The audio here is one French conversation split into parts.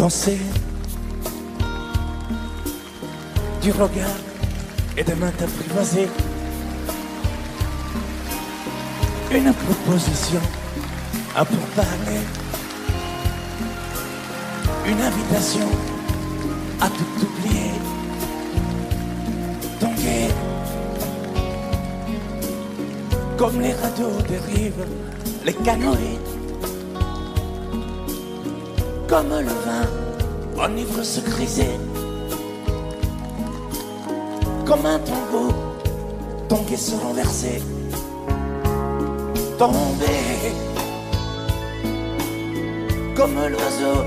danser du regard et de mains apprivoisées. Une proposition à pourparler, une invitation à tout oublier. Tanguer comme les radeaux dérivent, les canoës, comme le vin enivre se griser, comme un tango, tanguer se renverser, tomber comme l'oiseau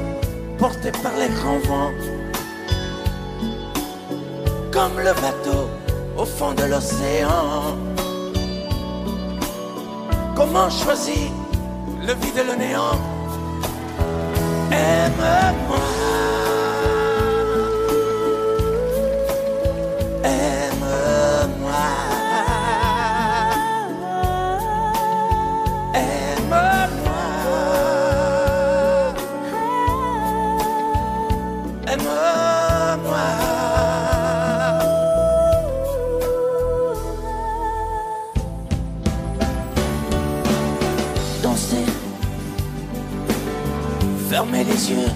porté par les grands vents, comme le bateau au fond de l'océan. Comment choisir le vide et le néant? Aime-moi, aime-moi, aime-moi, aime-moi. Danser, fermer les yeux,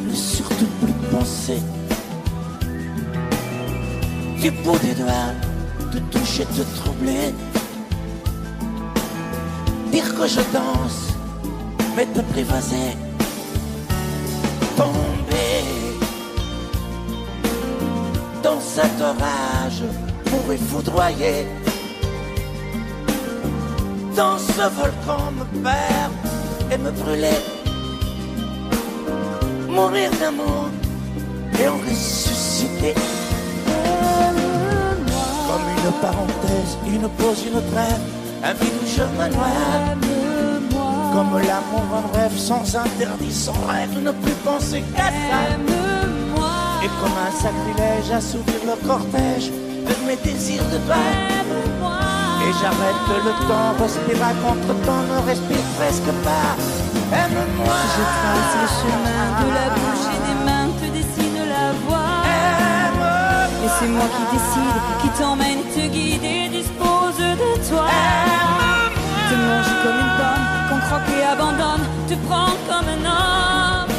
ne surtout plus penser. Du bout des doigts, te toucher, te troubler. Dire que je danse, mais t'apprivoiser. Tomber dans cet orage pour y foudroyer. Dans ce volcan me perdre et me brûler. Mourir d'amour et en ressusciter. Comme une parenthèse, une pause, une trêve, un vide où je me noie. Comme l'amour en rêve, sans interdit, sans règle, ne plus penser qu'à ça. Et comme un sacrilège, assouvir le cortège de mes désirs de toi. Et j'arrête le temps, respire à contre-temps, ne respire presque pas. Aime-moi. Je trace le chemin de la bouche et des mains, te dessine la voie. Et c'est moi qui décide, qui t'emmène, te guide et dispose de toi. Te mange comme une pomme, qu'on croque et abandonne, te prends comme un homme.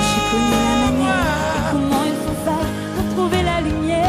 J'ai connu la manière et comment il faut faire pour trouver la lumière.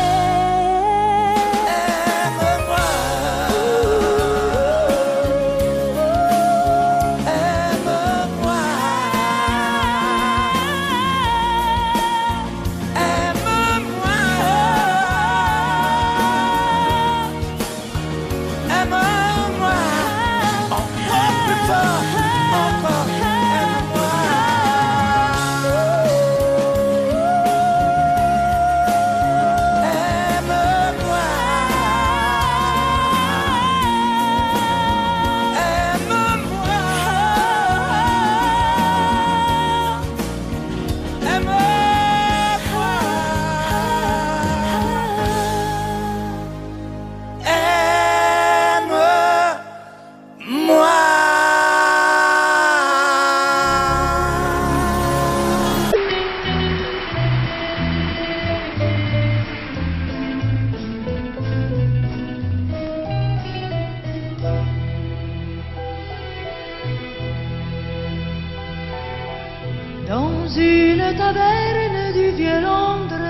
Dans une taverne du vieux Londres,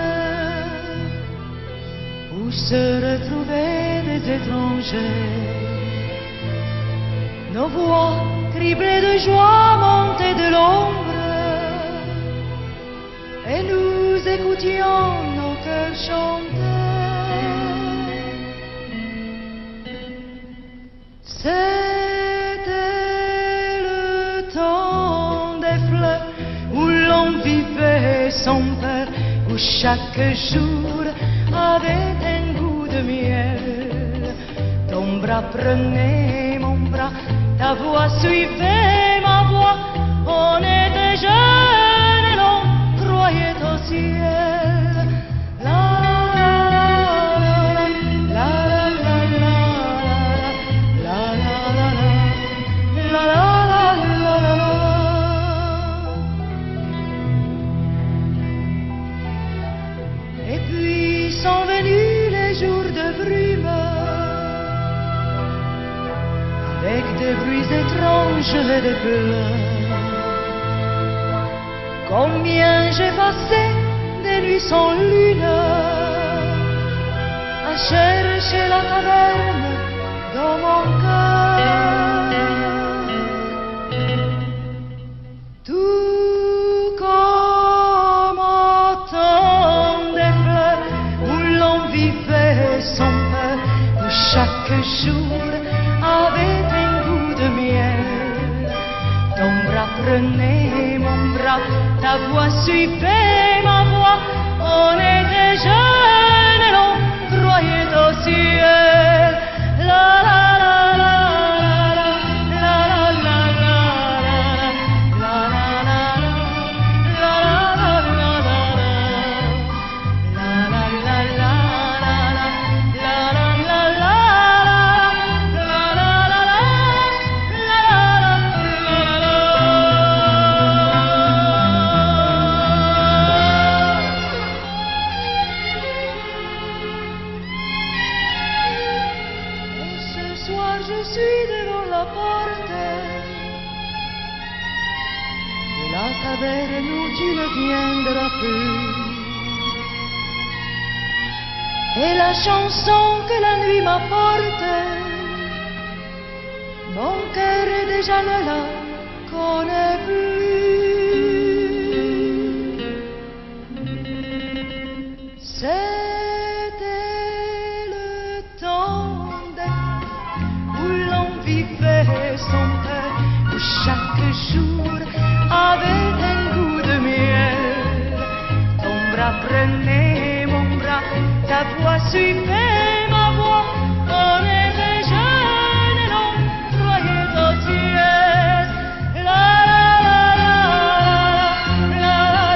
où se retrouvaient des étrangers, nos voix criblées de joie montaient de l'ombre, et nous écoutions nos cœurs chanter. C'était le temps des fleurs, où l'on vivait sans peur, où chaque jour avait un goût de miel. Ton bras prenait mon bras, ta voix suivait ma voix, on était jeunes et l'on croyait au ciel. La la la la la la la la la la la la la la. congelé de pleurs. Combien j'ai passé des nuits sans lune à chercher la taverne dans mon cœur. Tout comme autant des fleurs où l'on vivait sans peur, où chaque jour avait un goût de miel. Ton bras prenait mon bras, ta voix suivait ma voix. On était jeunes et l'on croyait au ciel. La la la la la la la la la la je suis devant la porte de la taverne où tu ne viendras plus. Et la chanson que la nuit m'apporte, mon cœur déjà ne la connaît plus. C'était le temps où l'on vivait sans peur, où chaque jour avait un goût de miel. Ton bras prenait mon bras, ta voix suivait ma voix. On était jeunes et l'on croyait au ciel. La la la la la la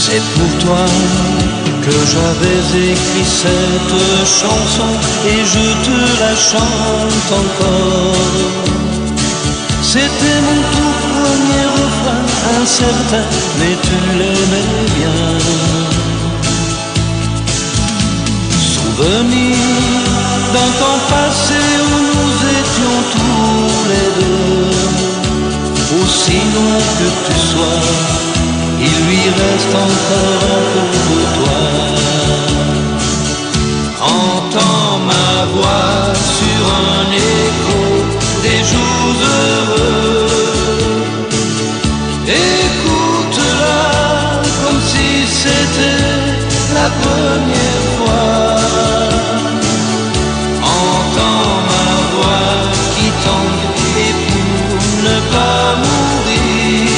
C'est pour toi que j'avais écrit cette chanson et je te la chante encore. C'était mon tout premier refrain, incertain, mais tu l'aimais bien. Souvenir d'un temps passé où nous étions tous les deux. Aussi long que tu sois, il lui reste encore un peu de toi. Entends ma voix sur un écho des jours heureux. Écoute-la comme si c'était la première fois. Entends ma voix qui tangue et pour ne pas mourir,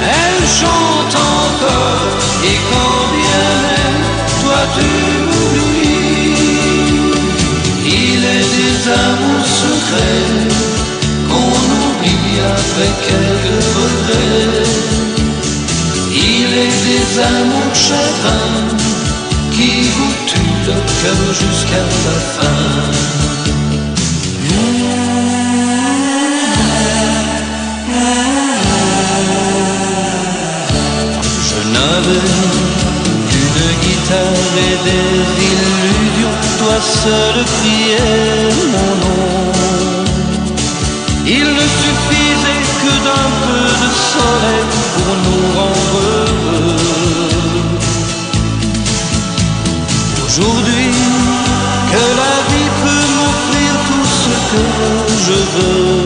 elle chante encore, et quand bien même toi tu m'oublies, il est des amours secrets qu'on oublie avec quelques regrets. Il est des amours chagrins qui vous tuent le cœur jusqu'à la fin. Une guitare et des illusions, toi seul criais mon nom. Il ne suffisait que d'un peu de soleil pour nous rendre heureux. Aujourd'hui, que la vie peut m'offrir tout ce que je veux,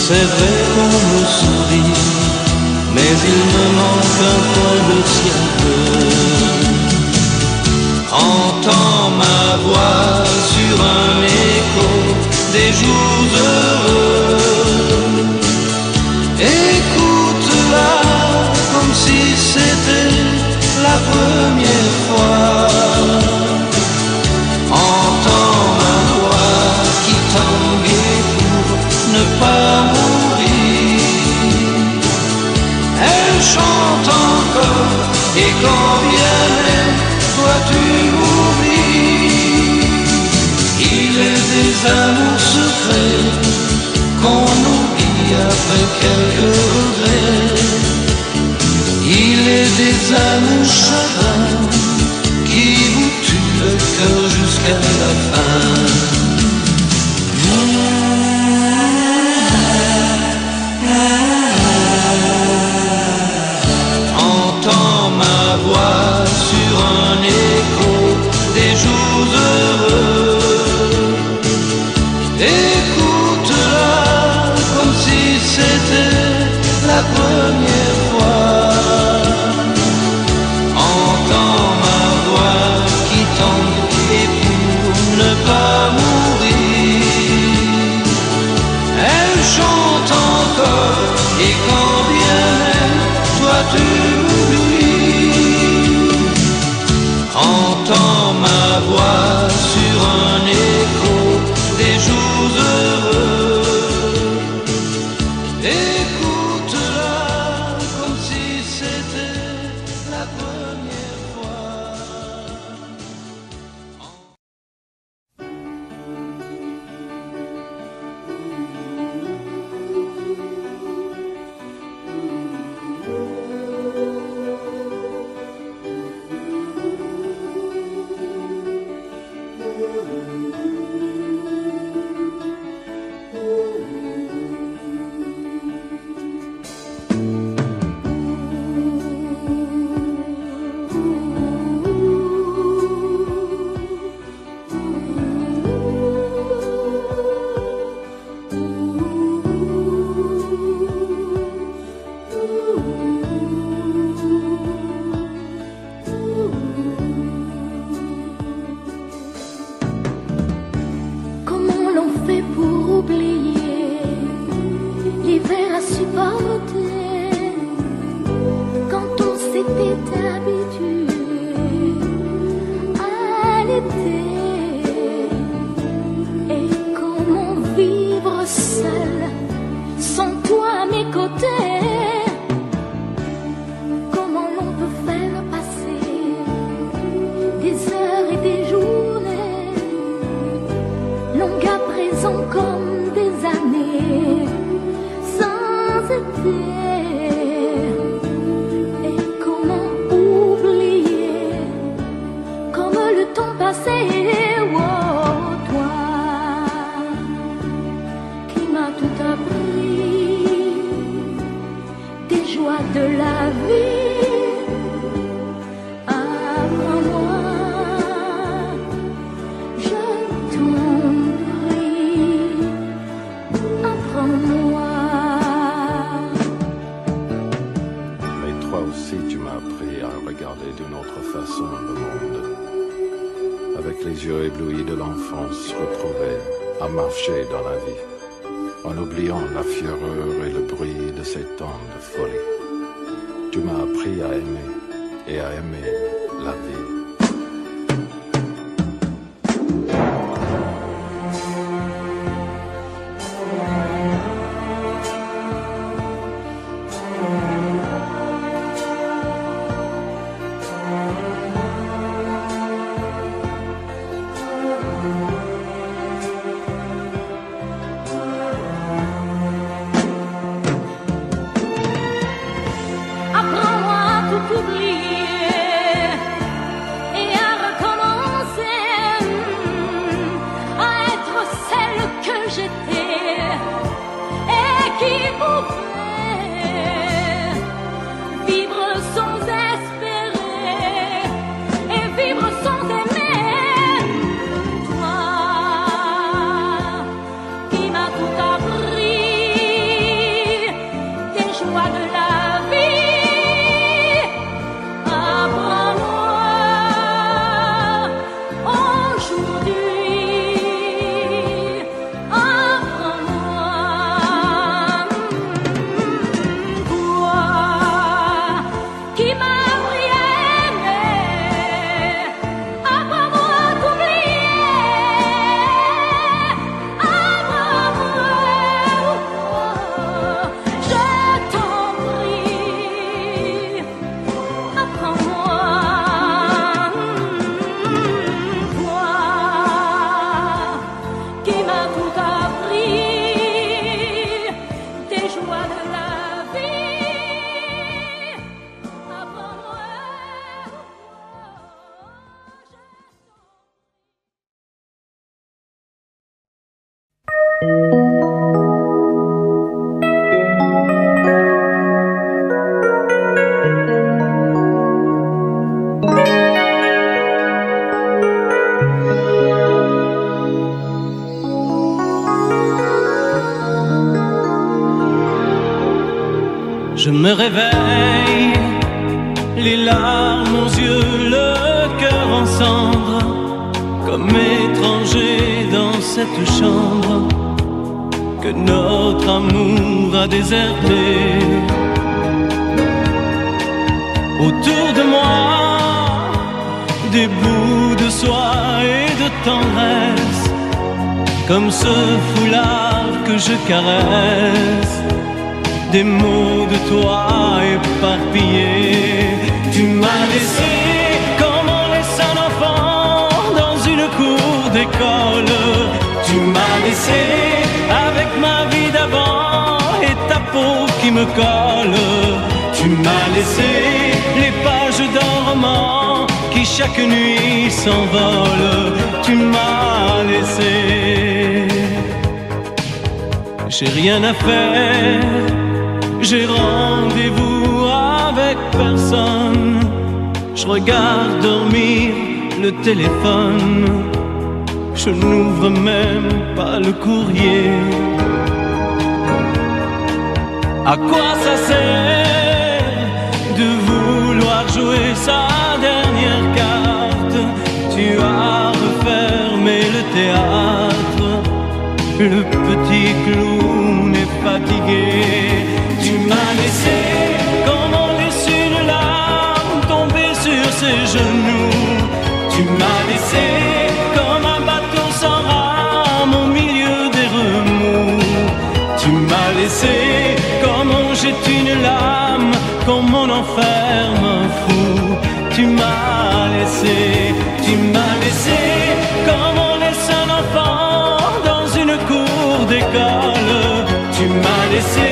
c'est vrai qu'on me sourit, mais il me manque un peu de ciel bleu. Entends ma voix sur un écho des jours heureux. Écoute-la comme si c'était la première fois. Entends ma voix qui tanguait pour ne pas mourir. Elle chante encore et quand bien même toi tu m'oublies. Il est des amours secrets qu'on oublie après quelques regrets. Il est des amours chagrins qui vous tuent le cœur jusqu'à la fin. Entends ma voix sur un écho des jours heureux. Écoute-la comme si c'était la première fois. Entends ma voix qui tangue et pour ne pas mourir. Elle chante encore et quand bien même toi tu m'oublies. Entends ma voix sur un écho des jours heureux. Écoute-la comme si c'était la première fois. Comment l'on fait pour oublier l'hiver à supporter quand on s'était habitué à l'été? Et comment vivre seul sans toi à mes côtés? Comment l'on peut faire passer des heures et des journées longues à présent comme des années sans été? Et comment oublier comme le temps passé? Oh, toi qui m'as tout appris des joies de la vie, apprends-moi, je t'en prie, apprends-moi. Mais toi aussi tu m'as appris à regarder d'une autre façon le monde, avec les yeux éblouis de l'enfance retrouvée, à marcher dans la vie, en oubliant la fureur et le bruit de ces temps de folie. Tu m'as appris à aimer et à aimer la vie. Apprends-moi à tout oublier et à recommencer, à être celle que j'étais et qui pouvait vivre sans espérer et vivre sans aimer. Toi qui m'as tout appris, des joies de la vie. me réveille, les larmes aux yeux, le cœur en cendres, comme étranger dans cette chambre que notre amour a déserté. Autour de moi, des bouts de soie et de tendresse, comme ce foulard que je caresse, des mots de toi éparpillés. Tu m'as laissé comme on laisse un enfant dans une cour d'école. Tu m'as laissé avec ma vie d'avant et ta peau qui me colle. Tu m'as laissé les pages d'un roman qui chaque nuit s'envolent. Tu m'as laissé. J'ai rien à faire, j'ai rendez-vous avec personne. Je regarde dormir le téléphone, je n'ouvre même pas le courrier. À quoi ça sert de vouloir jouer sa dernière carte? Tu as refermé le théâtre, le petit clown est fatigué. Tu m'as laissé comme on laisse une larme tomber sur ses genoux. Tu m'as laissé comme un bateau sans rame au milieu des remous. Tu m'as laissé comme on jette une lame, comme on enferme un fou. Tu m'as laissé comme on laisse un enfant dans une cour d'école. Tu m'as laissé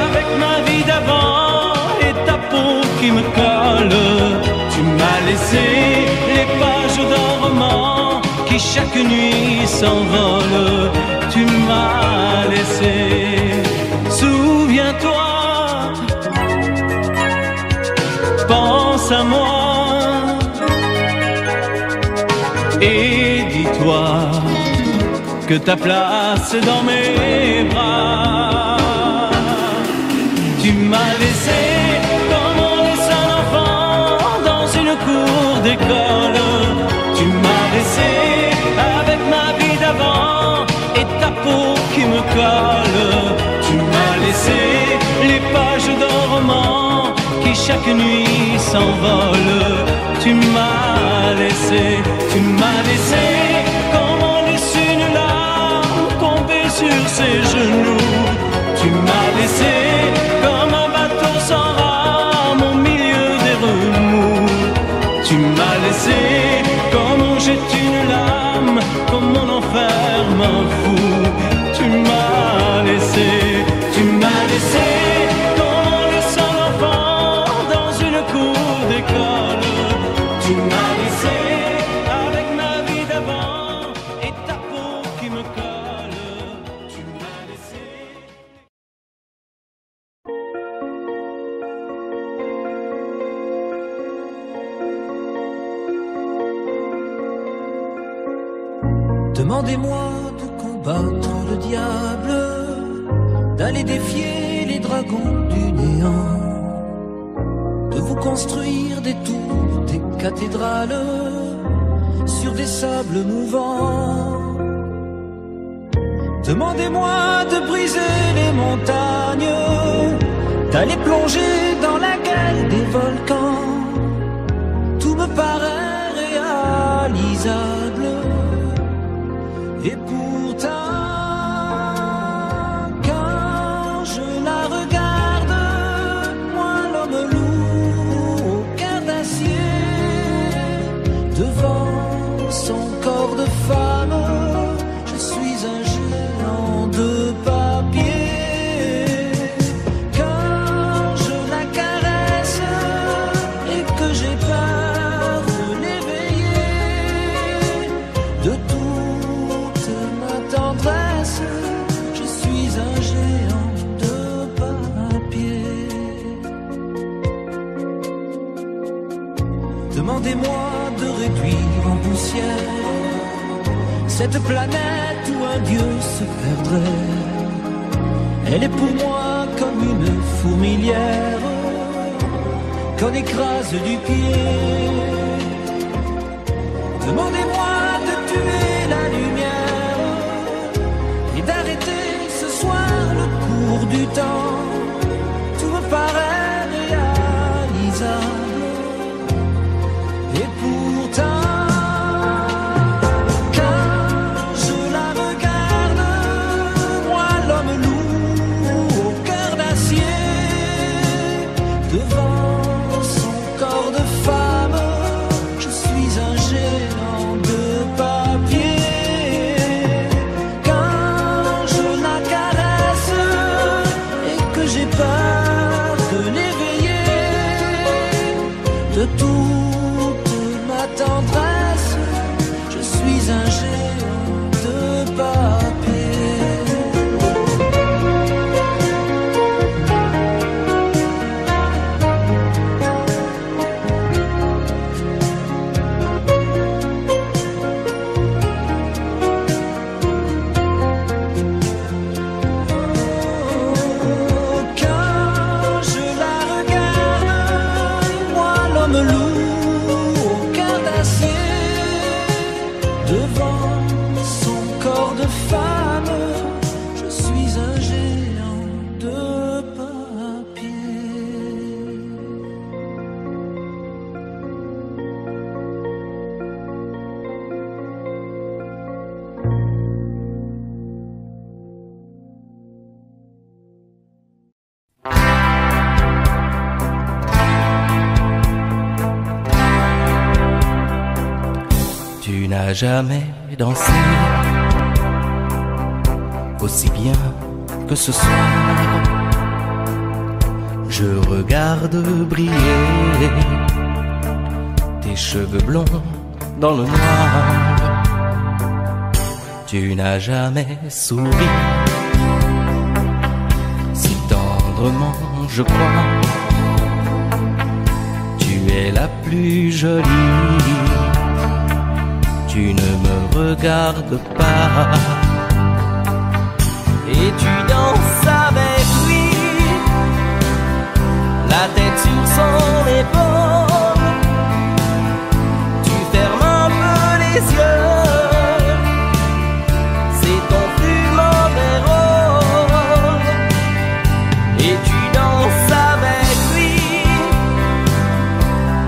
avec ma vie d'avant et ta peau qui me colle. Tu m'as laissé les pages d'un roman qui chaque nuit s'envolent. Tu m'as laissé. Souviens-toi, pense à moi et dis-toi que ta place est dans mes bras. Tu m'as laissé comme on laisse un enfant dans une cour d'école. Tu m'as laissé avec ma vie d'avant et ta peau qui me colle. Tu m'as laissé les pages d'un roman qui chaque nuit s'envolent. Tu m'as laissé comme on laisse une larme tomber sur ses genoux. Tu m'as laissé comme un bateau sans rame au milieu des remous. Tu m'as laissé comme on jette une lame, comme on enferme un fou. Tu m'as laissé comme on laisse un enfant dans une cour d'école. Tu m'as laissé avec ma vie d'avant et ta peau qui me colle. Tu m'as laissé. Demandez-moi de combattre le diable, d'aller défier les dragons du néant, de vous construire des tours, des cathédrales sur des sables mouvants. Demandez-moi de briser les montagnes, d'aller plonger dans la gueule des volcans. Tout me paraît réalisable. Et pourtant, quand je la regarde, moi l'homme lourd au cœur d'acier, devant son corps de femme, je suis un géant de papier. Quand je la caresse et que j'ai peur de l'éveiller, de toute ma tendresse, je suis un géant de papier. Demandez-moi de réduire en poussière cette planète où un dieu se perdrait. Elle est pour moi comme une fourmilière qu'on écrase du pied. Demandez-moi de tuer la lumière et d'arrêter ce soir le cours du temps. Tout me paraît réalisable et pourtant jamais dansé aussi bien que ce soir. Je regarde briller tes cheveux blonds dans le noir. Tu n'as jamais souri si tendrement, je crois. Tu es la plus jolie. Tu ne me regardes pas et tu danses avec lui, la tête sur son épaule. Tu fermes un peu les yeux, c'est ton plus mauvais rôle. Et tu danses avec lui,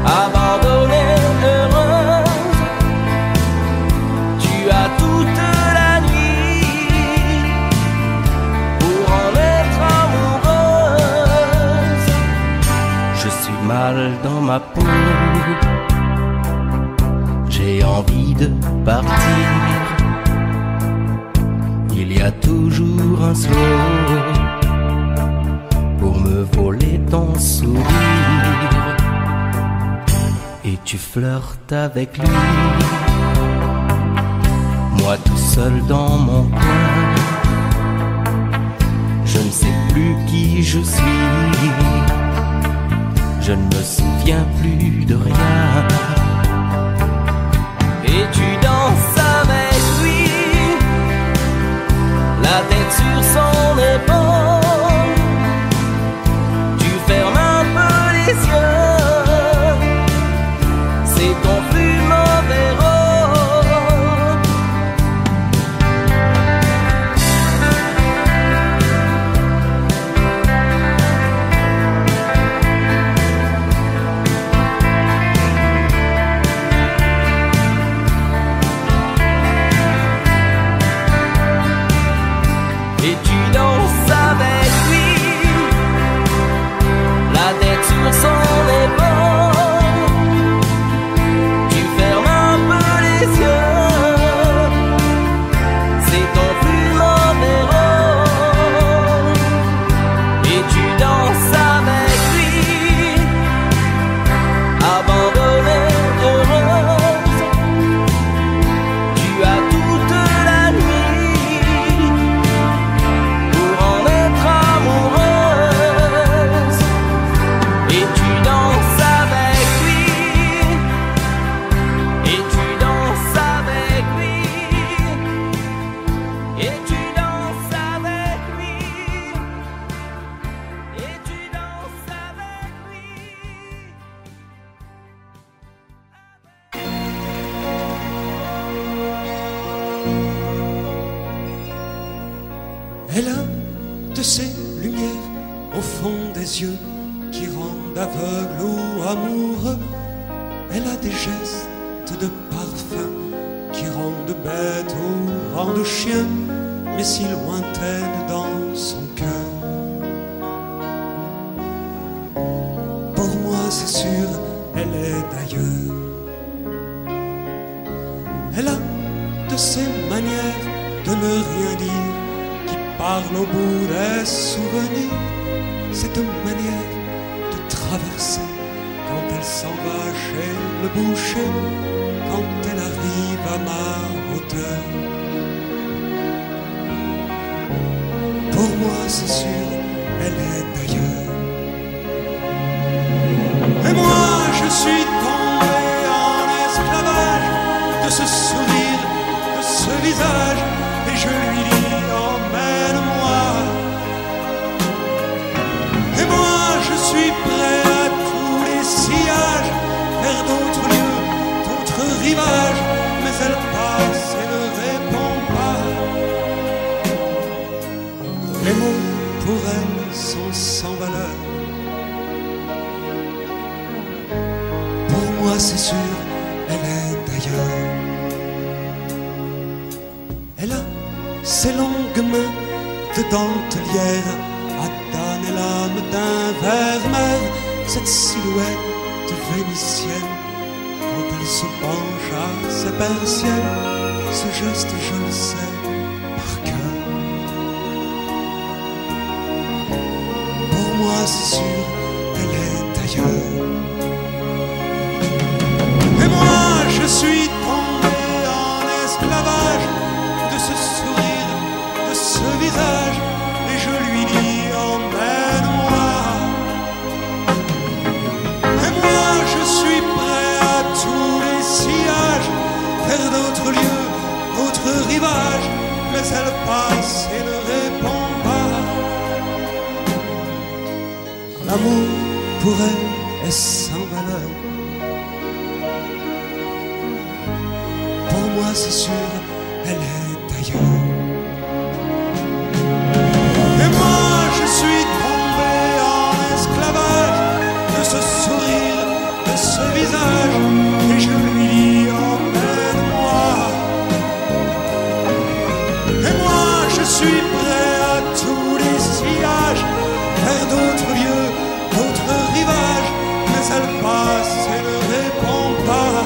abandonné, heureux. Tu as toute la nuit pour en être amoureuse. Je suis mal dans ma peau, j'ai envie de partir. Il y a toujours un slow pour me voler ton sourire. Et tu flirtes avec lui, moi tout seul dans mon coin. Je ne sais plus qui je suis, je ne me souviens plus de rien. Et tu danses avec lui, la tête sur son épaule. Tu fermes un peu les yeux, c'est ton plus mauvais rôle. ces lumières au fond des yeux qui rendent aveugle ou amoureux. Elle a des gestes de parfum qui rendent bête ou rendent chien, mais si lointaine dans son cœur. Pour moi c'est sûr, elle est d'ailleurs. Elle a de ces manières de ne rien dire qui parlent au bout des souvenirs. Cette manière de traverser quand elle s'en va chez le boucher, quand elle arrive à ma hauteur. Pour moi c'est sûr, elle est d'ailleurs. Et moi je suis tombé en esclavage de ce sourire, de ce visage, et je lui dis emmène-moi. Et moi je suis prêt à tous les sillages, vers d'autres lieux, d'autres rivages, mais elle passe et ne répond pas. Les mots pour elle sont sans valeur. Pour moi c'est sûr, elle est d'ailleurs. Elle a ses longues mains de dentelière à damner l'âme d'un ver-mer. Cette silhouette vénitienne, quand elle se penche à ses persiennes, ce geste je le sais par cœur. Pour moi c'est sûr, elle est d'ailleurs. Et moi je suis tombé en esclavage de ce sourire, de ce visage, et je lui dis emmène-moi. Et moi je suis prêt à tous les sillages, vers d'autres lieux, d'autres rivages, mais elle passe et ne répond pas. L'amour pour elle est sans valeur. Pour moi c'est sûr, elle est d'ailleurs. Et moi je suis tombé en esclavage de ce sourire, de ce visage, et je lui dis emmène-moi. Et moi je suis prêt à tous les sillages, vers d'autres lieux, d'autres rivages, mais elle passe et ne répond pas.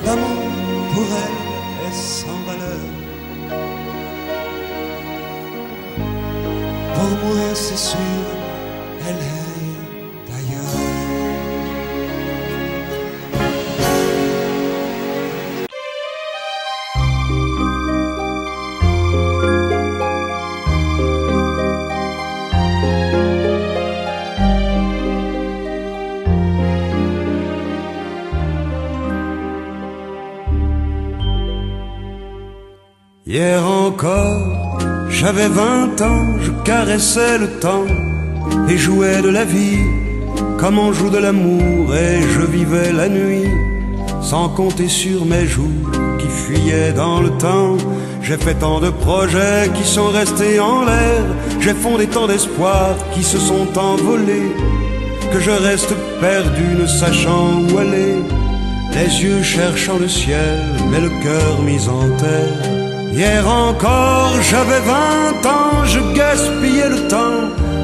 L'amour pour elle est sans valeur. Pour moi c'est sûr, elle est d'ailleurs. Hier encore, j'avais 20 ans, je caressais le temps et jouais de la vie comme on joue de l'amour, et je vivais la nuit sans compter sur mes jours qui fuyaient dans le temps. J'ai fait tant de projets qui sont restés en l'air, j'ai fondé tant d'espoirs qui se sont envolés, que je reste perdu ne sachant où aller, les yeux cherchant le ciel mais le cœur mis en terre. Hier encore, j'avais 20 ans, je gaspillais le temps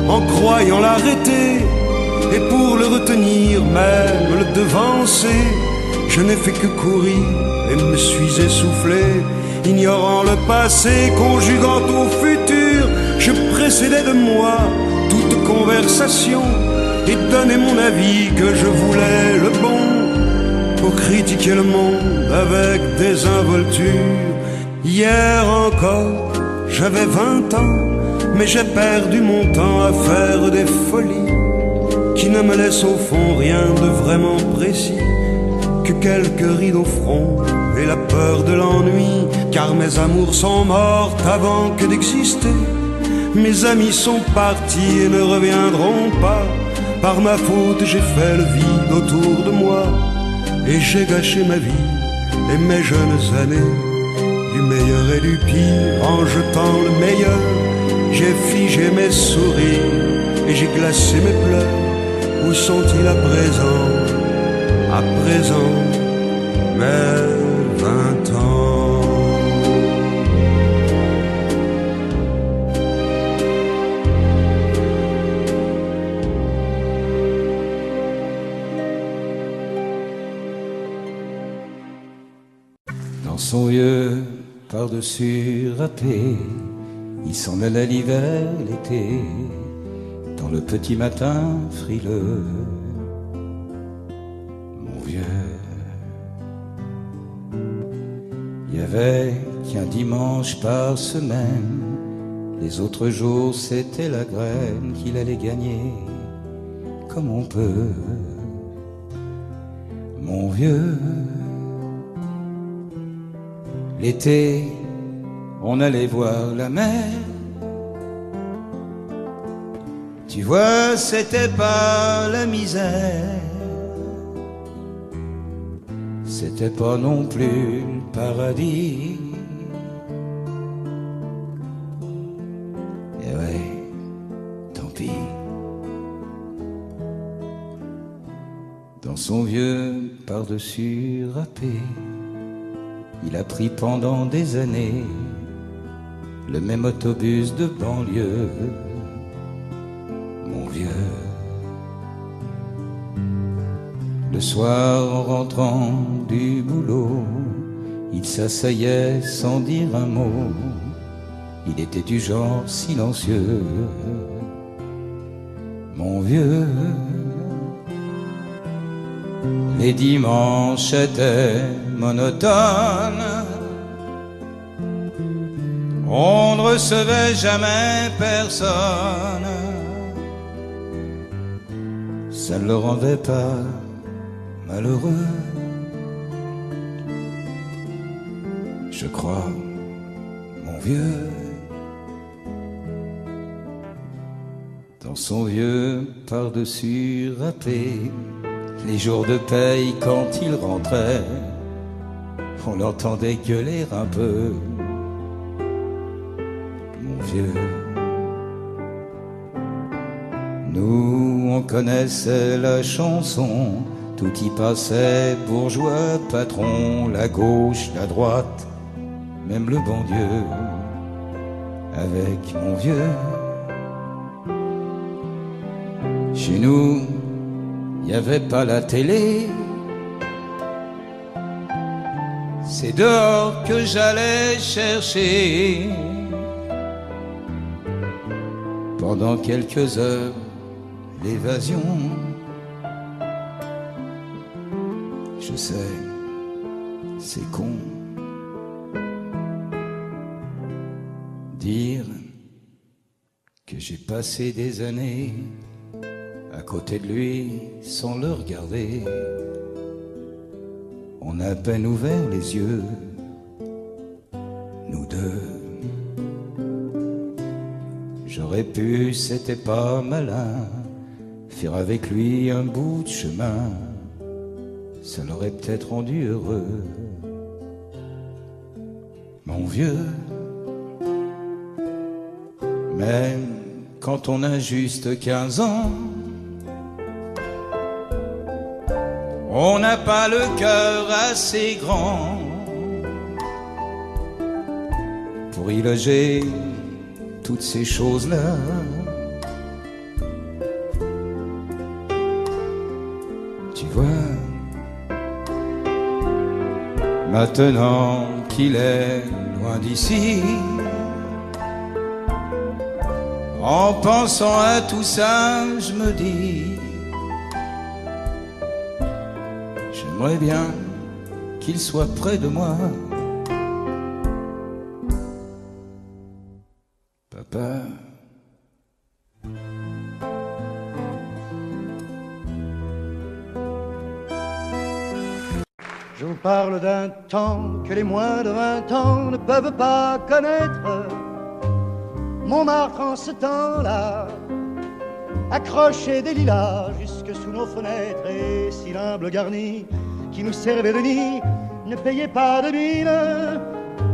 en croyant l'arrêter, et pour le retenir, même le devancer, je n'ai fait que courir et me suis essoufflé. Ignorant le passé, conjuguant au futur, je précédais de moi toute conversation et donnais mon avis que je voulais le bon, pour critiquer le monde avec désinvolture. Hier encore, j'avais 20 ans, mais j'ai perdu mon temps à faire des folies qui ne me laissent au fond rien de vraiment précis, que quelques rides au front et la peur de l'ennui, car mes amours sont mortes avant que d'exister. Mes amis sont partis et ne reviendront pas. Par ma faute j'ai fait le vide autour de moi, et j'ai gâché ma vie et mes jeunes années. du meilleur et du pire. En jetant le meilleur, j'ai figé mes sourires et j'ai glacé mes pleurs. Où sont-ils à présent, mes 20 ans? Dans son vieux par-dessus râpé, il s'en allait l'hiver, l'été, dans le petit matin frileux. Mon vieux, il y avait qu'un dimanche par semaine, les autres jours c'était la graine qu'il allait gagner comme on peut. Mon vieux, l'été, on allait voir la mer. Tu vois, c'était pas la misère, c'était pas non plus le paradis. Et ouais, tant pis. Dans son vieux par-dessus râpé, il a pris pendant des années le même autobus de banlieue. Mon vieux, le soir en rentrant du boulot, il s'asseyait sans dire un mot. Il était du genre silencieux. Mon vieux, les dimanches étaient monotones. On ne recevait jamais personne. Ça ne le rendait pas malheureux, je crois, mon vieux. Dans son vieux par-dessus râpé, les jours de paye quand il rentrait, on l'entendait gueuler un peu. Mon vieux, nous on connaissait la chanson, tout y passait, bourgeois, patron, la gauche, la droite, même le bon Dieu. Avec mon vieux, chez nous, y avait pas la télé. C'est dehors que j'allais chercher pendant quelques heures l'évasion. Je sais, c'est con dire que j'ai passé des années à côté de lui sans le regarder. On a à peine ouvert les yeux, nous deux. J'aurais pu, c'était pas malin, faire avec lui un bout de chemin. Ça l'aurait peut-être rendu heureux. Mon vieux, même quand on a juste 15 ans, on n'a pas le cœur assez grand pour y loger toutes ces choses-là. Tu vois, maintenant qu'il est loin d'ici, en pensant à tout ça, je me dis, j'aimerais bien qu'il soit près de moi. Papa. Je vous parle d'un temps que les moins de 20 ans ne peuvent pas connaître. Montmartre en ce temps-là accrochait des lilas jusque sous nos fenêtres, et si l'humble garni qui nous servait de nid ne payait pas de mine,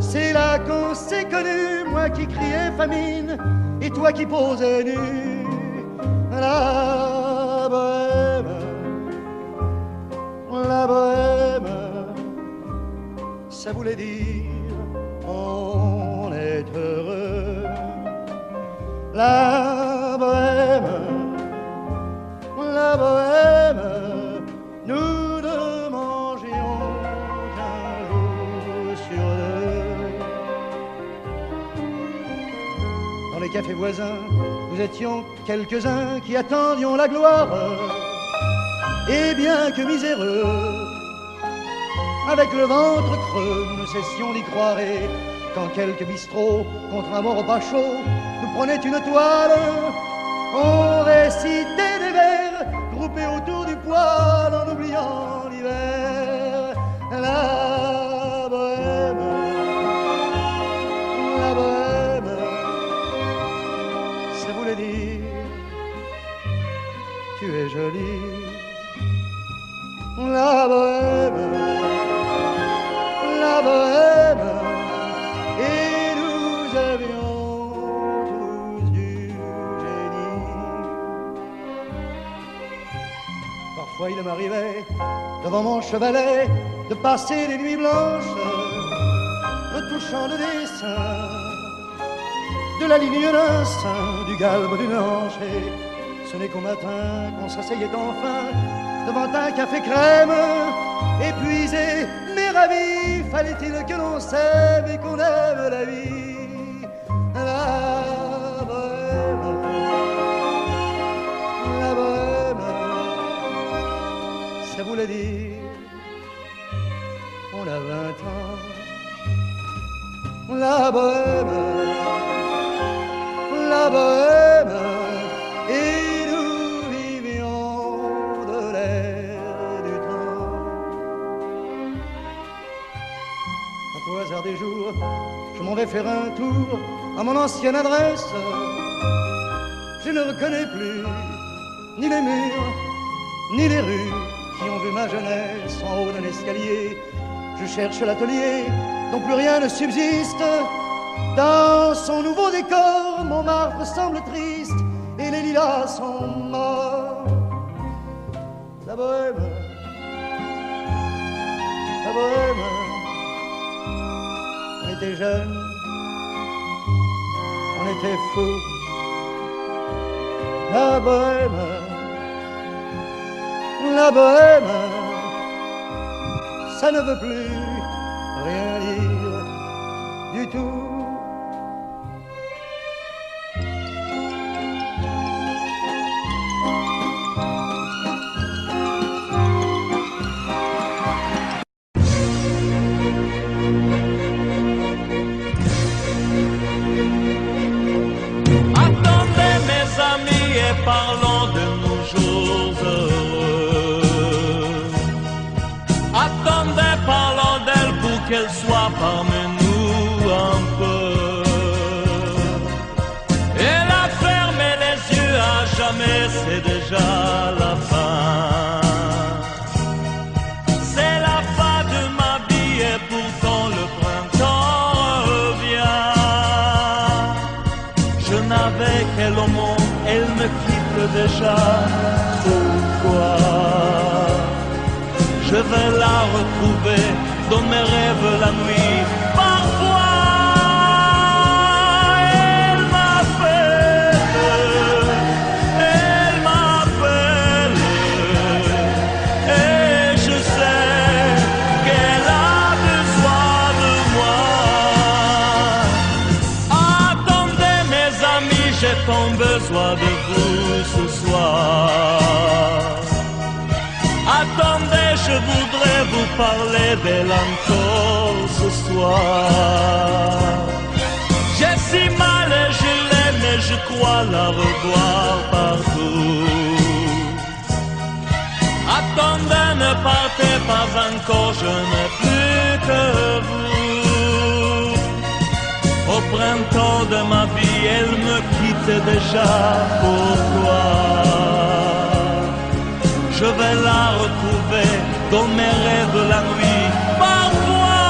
C'est là qu'on s'est connus, moi qui criais famine et toi qui posais nu. La bohème, ça voulait dire on est heureux. La bohème, nous ne mangions qu'un jour sur deux. Dans les cafés voisins, nous étions quelques-uns qui attendions la gloire. Et bien que miséreux, avec le ventre creux, nous ne cessions d'y croire. Et quand quelques bistrots, contre un bon repas chaud, nous prenaient une toile, on récitait des vers groupés autour du poêle en oubliant l'hiver. La bohème, ça voulait dire tu es jolie. La bohème, et nous avions tous du génie. Parfois il m'arrivait, devant mon chevalet, de passer des nuits blanches, retouchant le dessin de la ligne d'un sein, du galbe d'une hanche. Et ce n'est qu'au matin qu'on s'asseyait enfin devant un café crème, épuisé mais ravi. Fallait-il que l'on s'aime et qu'on aime la vie. La bohème, ça voulait dire on a 20 ans. La bohème, et nous vivions de l'air du temps. Au hasard des jours, je m'en vais faire un tour à mon ancienne adresse. Je ne reconnais plus ni les murs, ni les rues qui ont vu ma jeunesse en haut d'un escalier. Je cherche l'atelier dont plus rien ne subsiste. Dans son nouveau décor, Montmartre semble triste et les lilas sont morts. La bohème, on était jeunes, on était fous. La bohème, ça ne veut plus rien dire du tout. Parlons de nos jours heureux. Attendez, parlons d'elle pour qu'elle soit parmi nous un peu. Elle a fermé les yeux à jamais, c'est déjà la fin. C'est la fin de ma vie et pourtant le printemps revient. Je n'avais qu'elle au monde, elle me quitte déjà. Pourquoi? Je vais la retrouver dans mes rêves la nuit. Parfois elle m'appelle, et je sais qu'elle a besoin de moi. Attendez mes amis, j'ai tant besoin de vous ce soir. Attendez, je voudrais vous parler d'elle encore ce soir. J'ai si mal et je l'aime et je crois la revoir partout. Attendez, ne partez pas encore, je n'ai plus que vous. Au printemps de ma vie, elle me quitte déjà. Pourquoi? Je vais la retrouver dans mes rêves la nuit. Parfois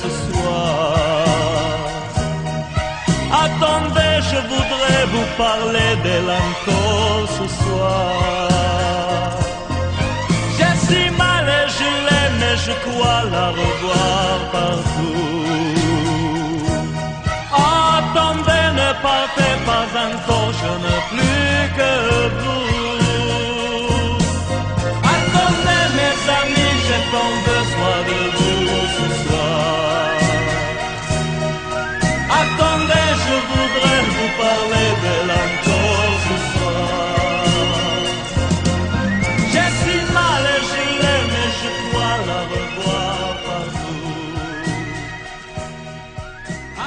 ce soir. Attendez, je voudrais vous parler d'elle encore ce soir. J'ai si mal et je l'aime et je crois la revoir partout. Attendez, ne partez pas encore, je n'ai plus que vous. Attendez mes amis, j'ai tant besoin de vous ce soir. Attendez, je voudrais vous parler d'elle encore ce soir. J'ai si mal et je l'aime et je crois la revoir partout.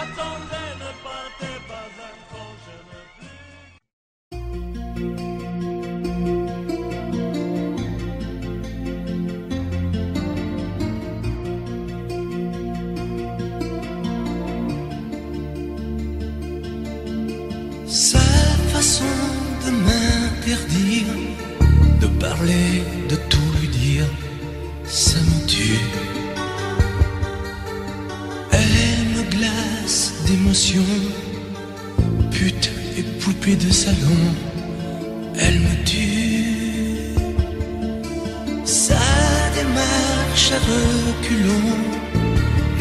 Attendez, ne partez pas encore, je ne plus. Sa façon de m'interdire de parler, de tout lui dire, ça me tue. Elle me glace d'émotion, pute et poupée de salon, elle me tue. Sa démarche à reculons,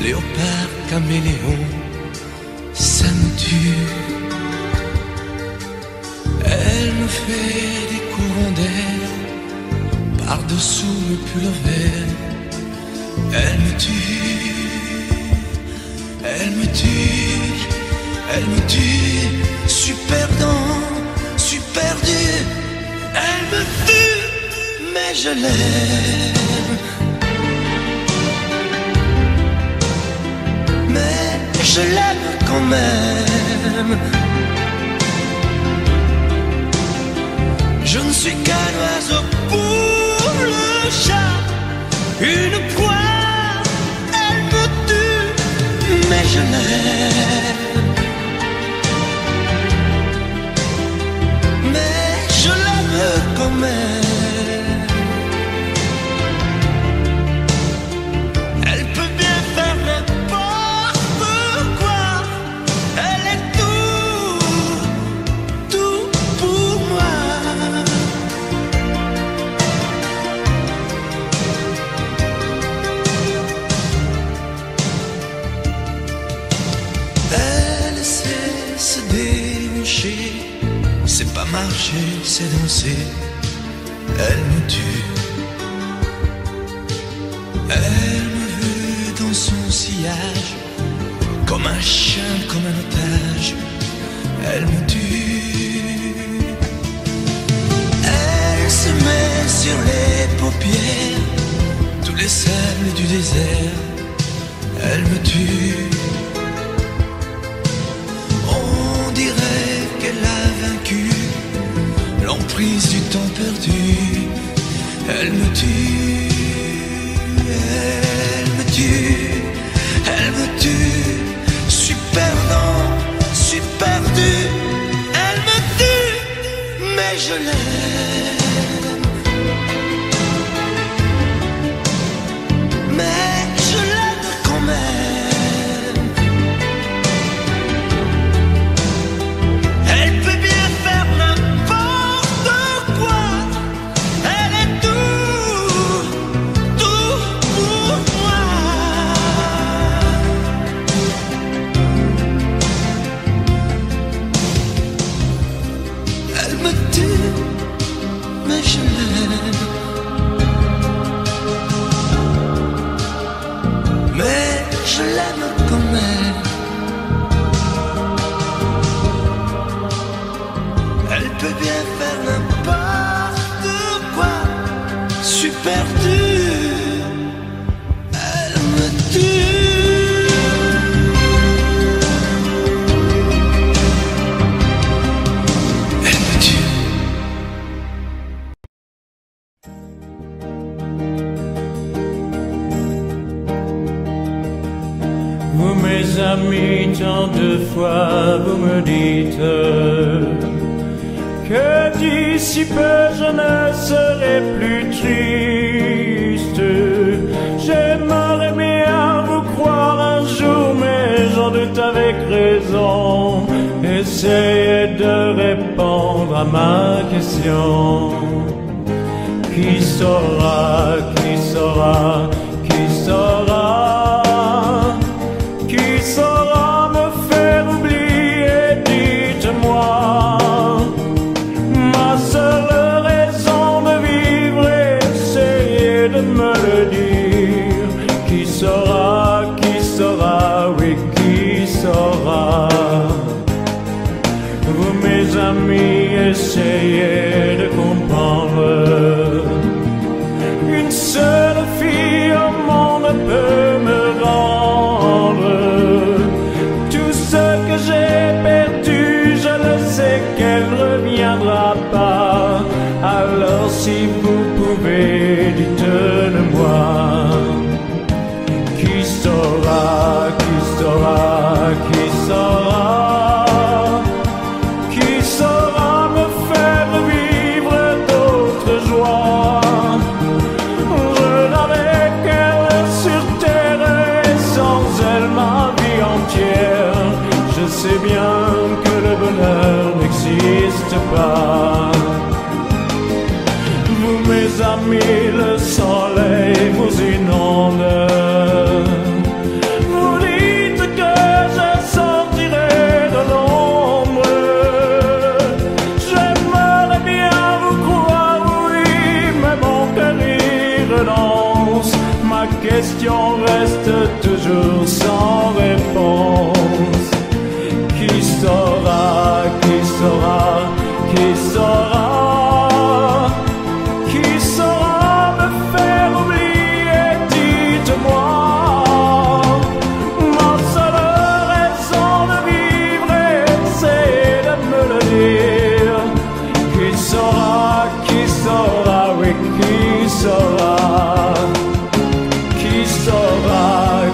léopard caméléon, ça me tue. Elle me fait des courants d'air par-dessous le pull vert. Elle me tue, elle me tue, elle me tue. Super dans, super dur. Elle me tue, mais je l'aime. Mais je l'aime quand même. Je ne suis qu'un oiseau pour le chat, une proie, elle me tue, mais je l'aime. Mais je l'aime quand même. Elle peut bien faire n'importe quoi, elle est tout pour moi. C'est pas marcher, c'est danser. Elle me tue. Elle me veut dans son sillage, comme un chien, comme un otage. Elle me tue. Elle se met sur les paupières tous les sables du désert. Elle me tue. On dirait qu'elle a vaincu l'emprise du temps perdu. Elle me tue, elle me tue, elle me tue. Super dans, super dur. Elle me tue, mais je l'aime. Mais je l'aime quand même. Elle peut bien faire n'importe quoi. Elle est tout pour moi. Elle me tue, mais je l'aime. Mais je l'aime quand même. Elle peut bien faire n'importe quoi. Super dur. Elle me tue. Elle me tue. Vous mes amis, tant de fois vous me dites que d'ici peu je ne serai plus triste. J'aimerais bien vous croire un avec raison, essayait de répondre à ma question. Qui saura, qui saura, qui saura, qui saura me faire oublier, dites-moi. Ma seule raison de vivre, essayez de me le dire. Qui saura, oui, qui saura. Vous mes amis, essayez de comprendre. Une seule fille au monde peut me rendre tout ce que j'ai perdu, je le sais qu'elle reviendra pas. Alors si vous pouvez, dites-le-moi. Qui saura, qui saura, qui saura, qui saura me faire vivre d'autres joies. Je n'avais qu'elle sur terre et sans elle ma vie entière. Je sais bien que le bonheur n'existe pas. Vous mes amis, le soleil vous inonde. Vous dites que je sortirai de l'ombre. J'aimerais bien vous croire, oui, mais mon cœur y renonce. Ma question reste toujours sans réponse. Qui saura, qui saura, qui saura? Qui saura, qui saura,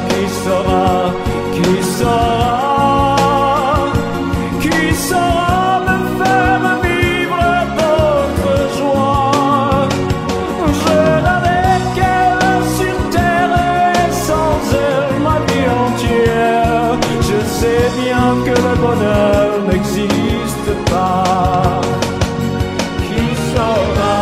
qui saura, qui saura, qui saura me faire vivre d'autres joies. Je n'avais qu'elle sur terre et sans elle ma vie entière. Je sais bien que le bonheur n'existe pas. Qui saura?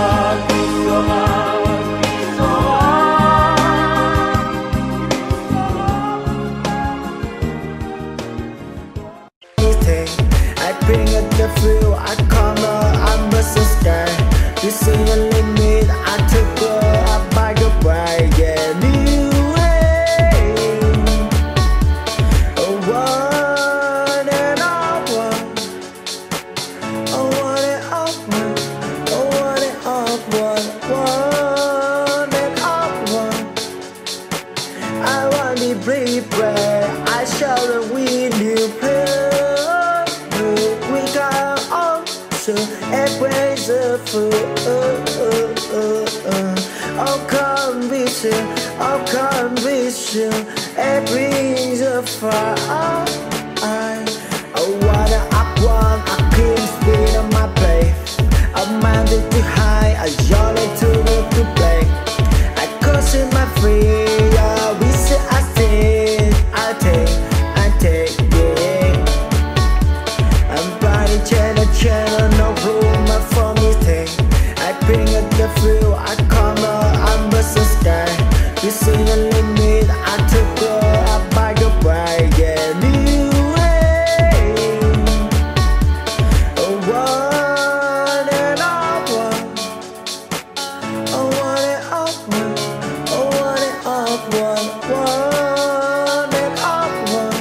You see a limit, I took her up by the way, yeah, new way. A one and all one, a one and all one, a one and all one, one and all one. I want to be brave, I shall win you play. We got also embrace the food. Of conviction, it brings a fire. I wanna up one, I can't speed on my play. I'm minded too high, I jolly too look to play. I cause in my free, we say I take, yeah. I'm body channel, no room for mistake. I bring up the feel, I come up, I'm busting sky. You see a limit, I took her up by the way, yeah, new way. A one and all one, a one and all one, a one and all one, one and all one.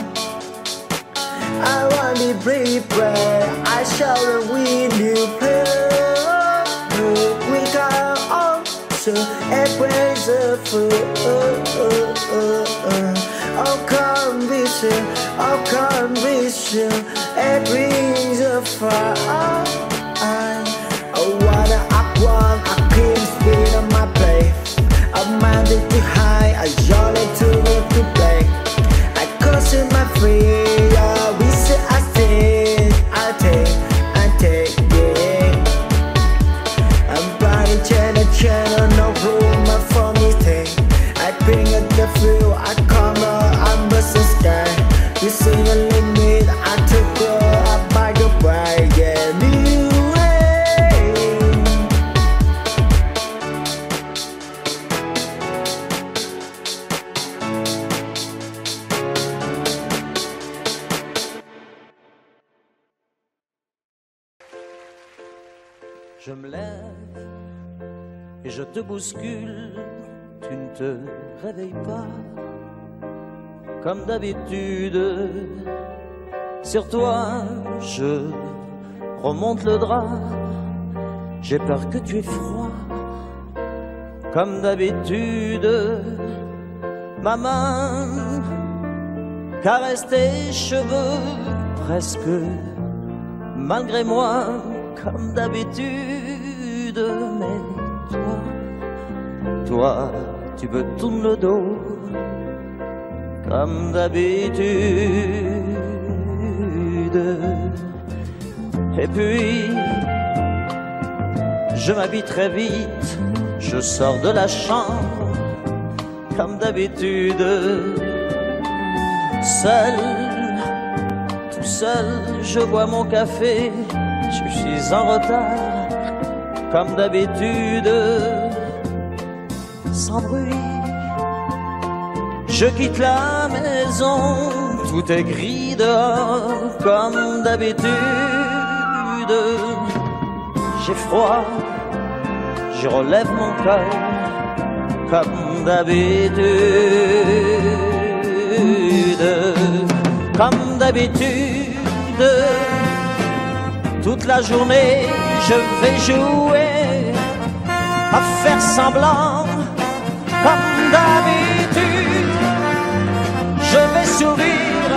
I want to be brave, I shall win you play. We got also embrace the food. Of conviction, it brings a fire. I wanna up one, I can't speed on my play. I'm minded too high, I jolly too look to play. I cause in my free, we say I take, yeah. I'm body channel, no room for mistake. I bring up the feel, I come up, I'm busting sky. You see a limit. Je me lève et je te bouscule, tu ne te réveilles pas. Comme d'habitude, sur toi je remonte le drap. J'ai peur que tu aies froid. Comme d'habitude, ma main caresse tes cheveux presque malgré moi. Comme d'habitude, mais toi, tu me tournes le dos. Comme d'habitude. Et puis, je m'habille très vite, je sors de la chambre, comme d'habitude. Seul, tout seul, je bois mon café, je suis en retard, comme d'habitude. Sans bruit, je quitte la maison, tout est gris dehors, comme d'habitude. J'ai froid, je relève mon cœur, comme d'habitude. Comme d'habitude, toute la journée je vais jouer à faire semblant. Comme d'habitude, je vais sourire.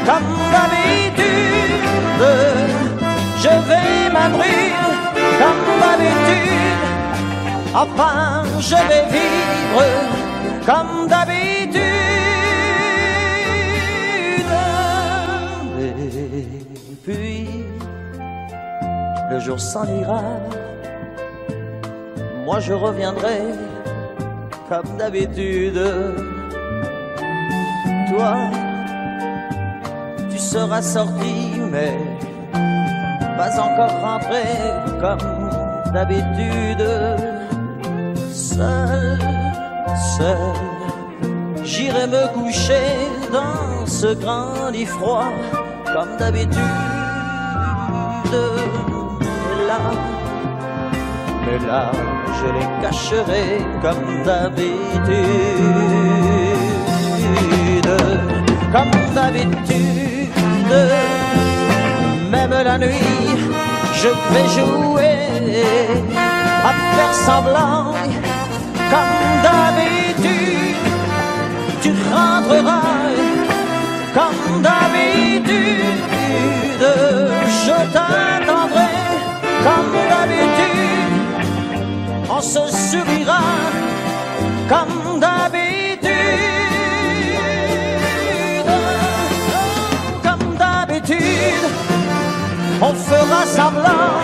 Comme d'habitude, je vais m'abrir. Comme d'habitude, enfin je vais vivre. Comme d'habitude. Et puis, le jour s'en ira. Moi je reviendrai. Comme d'habitude, toi, tu seras sorti, mais pas encore rentré. Comme d'habitude, seul, j'irai me coucher dans ce grand lit froid. Comme d'habitude, mais là, je les cacherai comme d'habitude. Comme d'habitude, même la nuit, je vais jouer à faire semblant. Comme d'habitude, tu rentreras. Comme d'habitude, je t'attendrai. Comme d'habitude, on se sourira. Comme d'habitude. Comme d'habitude, on fera semblant.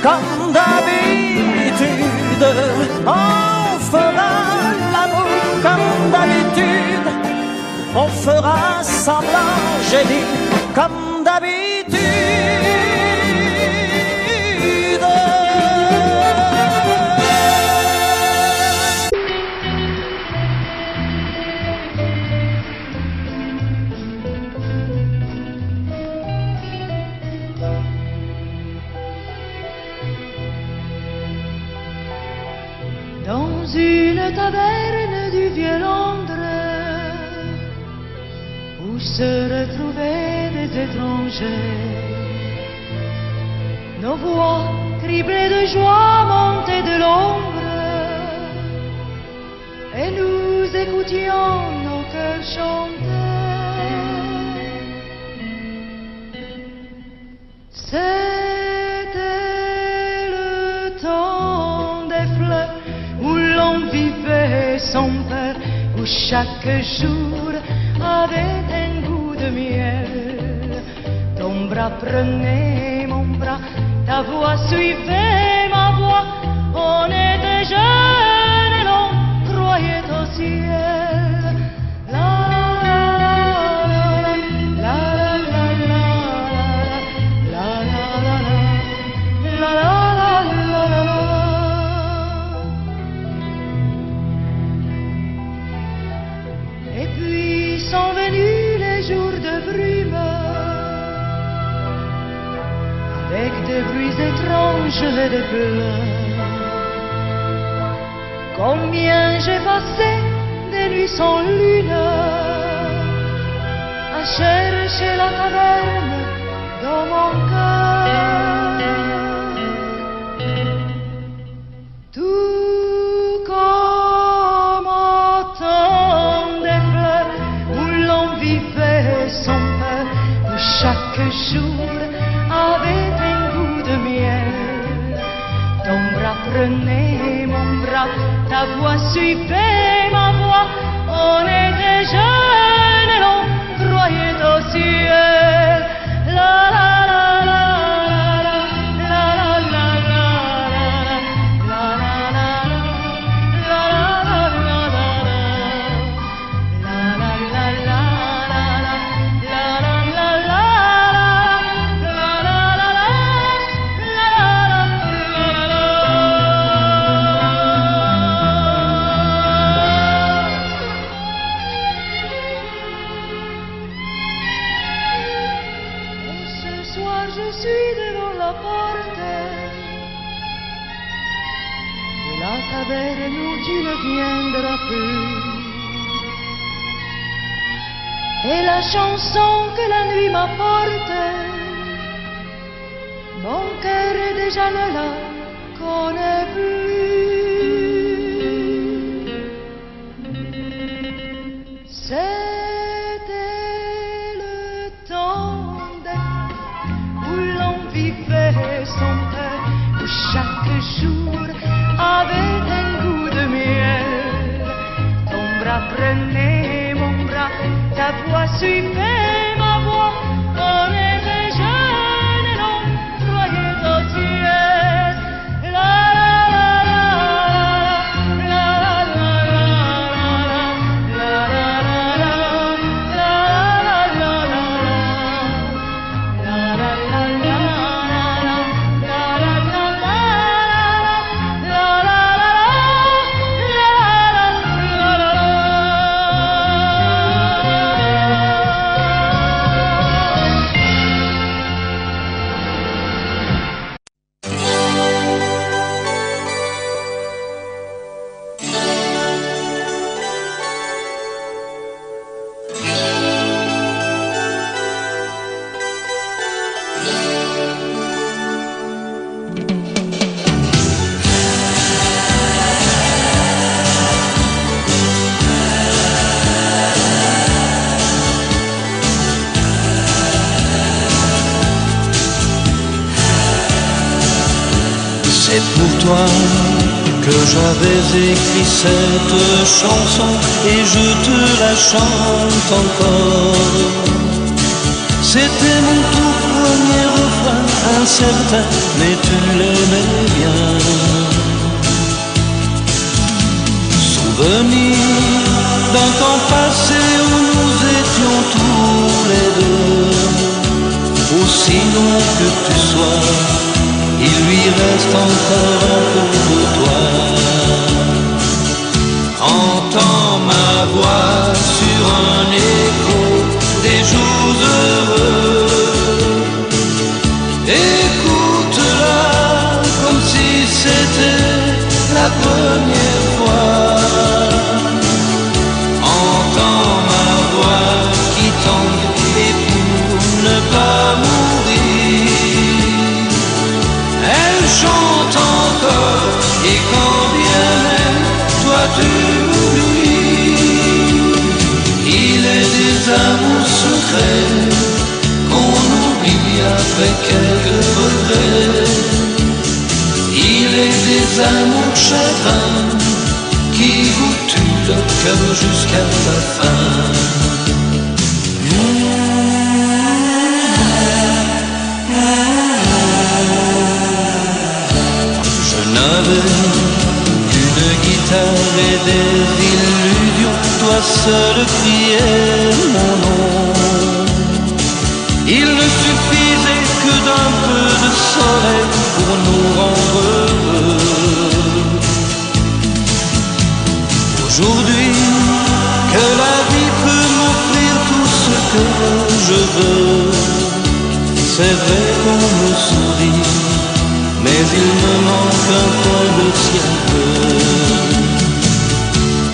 Comme d'habitude, on fera l'amour. Comme d'habitude, on fera semblant. J'ai dit comme d'habitude. Dans une taverne du vieux Londres, où se retrouvaient des étrangers, nos voix criblées de joie montaient de l'ombre, et nous écoutions nos cœurs chanter. C'était le temps des fleurs, où l'on vivait sans peur, où chaque jour avait un goût de miel. Ton bras prenait mon bras, ta voix suivait ma voix. On était jeunes et l'on croyait au ciel. La la la la la la la la la la la. Et puis sont venus les jours de brume, avec des bruits étranges et des pleurs. Combien j'ai passé des nuits sans lune à chercher la taverne dans mon cœur. Tout comme autant des fleurs où l'on vivait sans peur, où chaque jour avait un goût de miel. Ton bras prenait mon bras, ta voix suivait ma voix. On était jeunes et l'on croyait au ciel. La la la la la la la la la la la taverne où tu ne viendras plus. Et la chanson que la nuit m'apporte, mon cœur déjà ne la connaît plus. C'était le temps où l'on vivait sans peur, où chaque jour avait un goût de miel. Ton bras prenait mon bras, ta voix suivait ma voix. On était jeunes et l'on croyait au ciel. La la la la la C'est pour toi que j'avais écrit cette chanson et je te la chante encore. C'était mon tout premier refrain, incertain, mais tu l'aimais bien. Souvenir d'un temps passé où nous étions tous les deux. Aussi loin que tu sois, il lui reste encore un peu de toi. Entends ma voix sur un écho des jours heureux. Écoute-la comme si c'était la première fois. Entends ma voix qui tangue et pour ne pas mourir, elle chante encore, et quand bien même toi tu m'oublies. Il est des amours secrets qu'on oublie après quelques regrets. Il est des amours chagrins qui vous tuent le cœur jusqu'à la fin. Une guitare et des illusions, toi seul criais mon nom. Il ne suffisait que d'un peu de soleil pour nous rendre heureux. Aujourd'hui que la vie peut m'offrir tout ce que je veux, c'est vrai qu'on me sourit mais il me manque un coin de ciel bleu.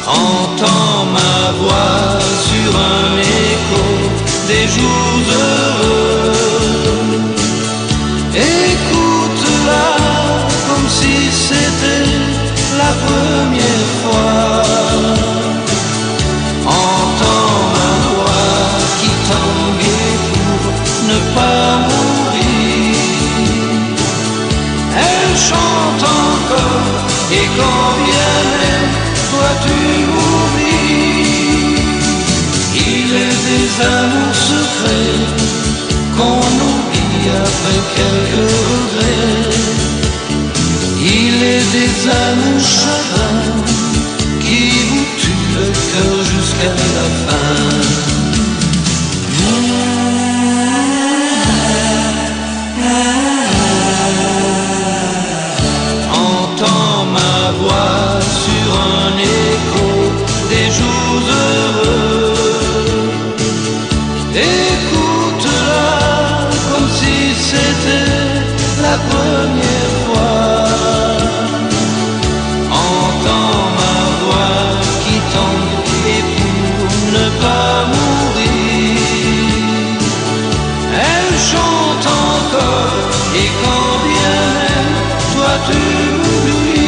Entends ma voix sur un écho des jours heureux. Écoute-la comme si c'était la première fois. Entends ma voix qui tanguait pour ne pas mourir. Elle chante encore et quand bien même toi tu m'oublies. Il est des amours secrets qu'on oublie après quelques regrets. Il est des amours chagrins qui vous tuent le cœur jusqu'à la fin. Entends ma voix sur un écho des jours heureux. Écoute-la comme si c'était la première fois. Entends ma voix qui tangue et pour ne pas mourir. Elle chante encore et quand bien même toi tu m'oublies.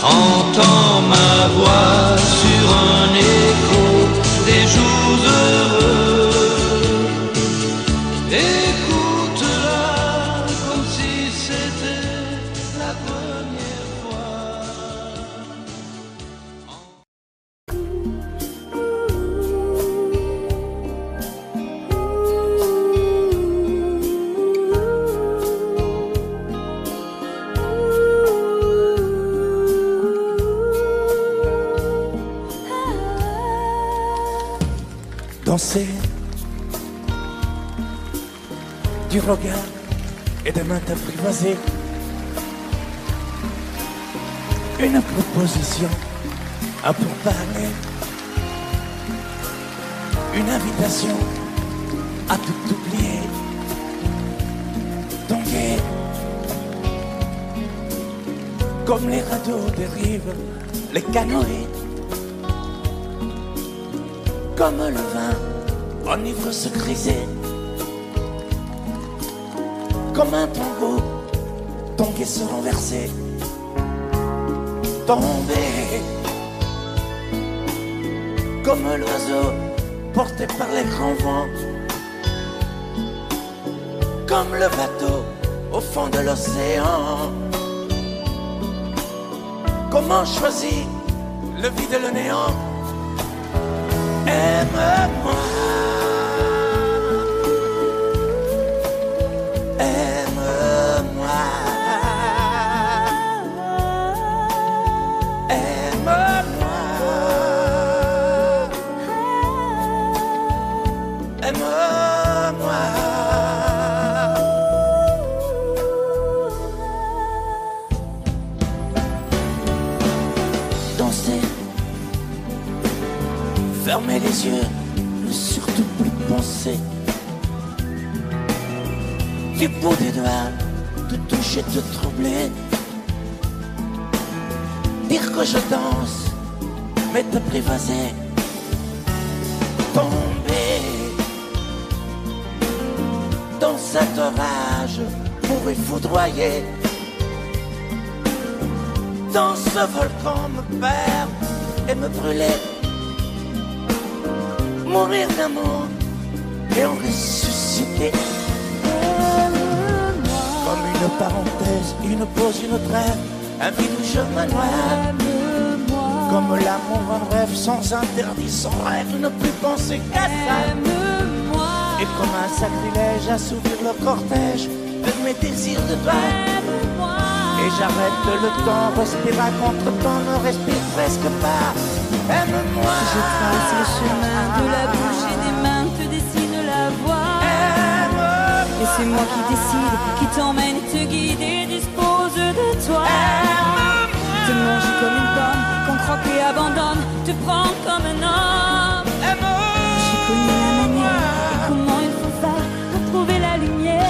Entends ma voix sur un écho des jours heureux. Écoute-la comme si c'était la première fois. Danser du regard et des mains t'apprivoiser. Une proposition à pourparler. Une invitation à tout oublier. Tanguer comme les radeaux des rives, les canoës. Comme le vin enivre se griser. Comme un tango, tanguer se renverser. Tomber comme l'oiseau porté par les grands vents. Comme le bateau au fond de l'océan. Comment choisir le vide et le néant? Aime-moi, aime-moi, aime-moi, aime-moi. Danser, fermer les yeux, ne surtout plus penser. Du bout des doigts, te toucher, te troubler. Dire que je danse, mais t'apprivoiser. Tomber dans cet orage pour y foudroyer. Dans ce volcan me perdre et me brûler. Mourir d'amour et en ressusciter. Comme une parenthèse, une pause, une trêve, un vide où je me noie. Comme l'amour en rêve, sans interdit, sans règle, ne plus penser qu'à ça. Et comme un sacrilège, assouvir le cortège de mes désirs de toi. Et j'arrête le temps, respire à contre-temps, ne respire presque pas. Aime-moi. Je trace le chemin de la bouche et des mains, te dessine la voie. Et c'est moi qui décide, qui t'emmène, te guide et dispose de toi. Te mange comme une pomme, qu'on croque et abandonne, te prend comme un homme. J'ai connu la manière et comment il faut faire pour trouver la lumière.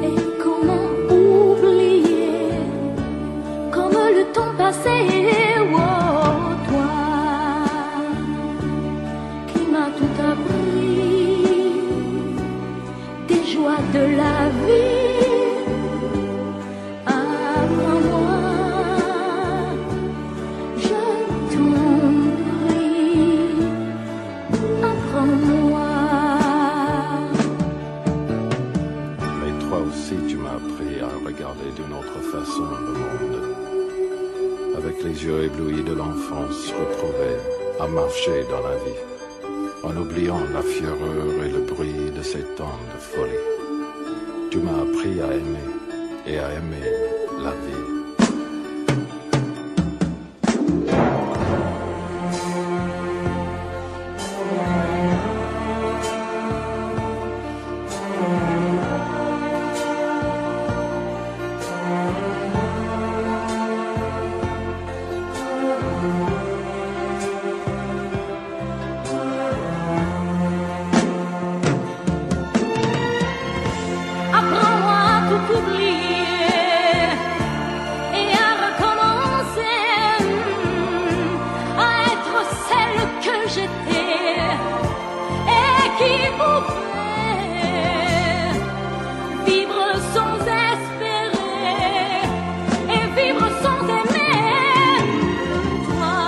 Et comment oublier, comme le temps passé, oh, toi qui m'as tout appris, des joies de la vie. Apprends-moi, je t'en prie, apprends-moi. Mais toi aussi, tu m'as appris à regarder d'une autre façon le monde, avec les yeux éblouis de l'enfance retrouvée, à marcher dans la vie, en oubliant la fureur et le bruit de ces temps de folie. Tu m'as appris à aimer et à aimer la vie. Apprends-moi à tout oublier et à recommencer, à être celle que j'étais et qui pouvait vivre sans espérer et vivre sans aimer. Toi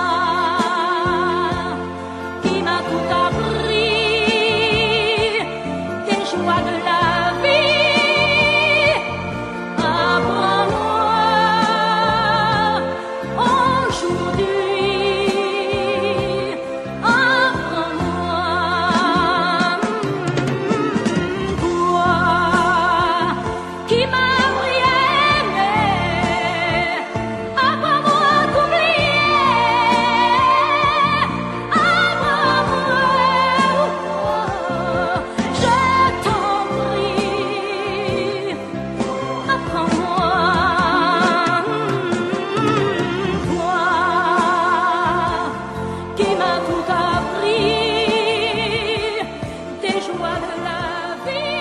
qui m'as tout appris, des joies de la vie. Apprends-moi aujourd'hui, apprends-moi, toi qui m'as appris à aimer, apprends-moi à t'oublier, apprends-moi, je t'en prie, apprends-moi, toi qui m'as tout appris, des joies de la vie,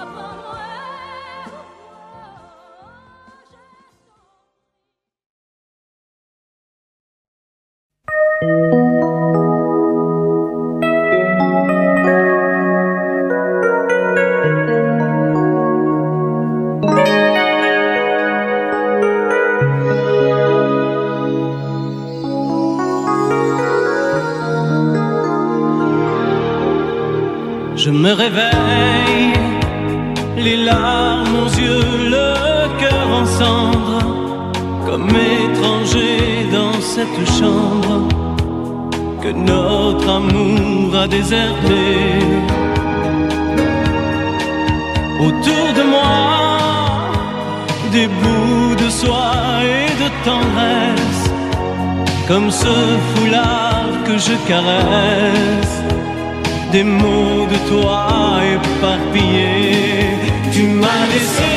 apprends-moi. Je me réveille, les larmes aux yeux, le cœur en cendres, comme étranger dans cette chambre que notre amour a déserté. Autour de moi, des bouts de soie et de tendresse, comme ce foulard que je caresse. Des mots de toi éparpillés. Tu m'as laissé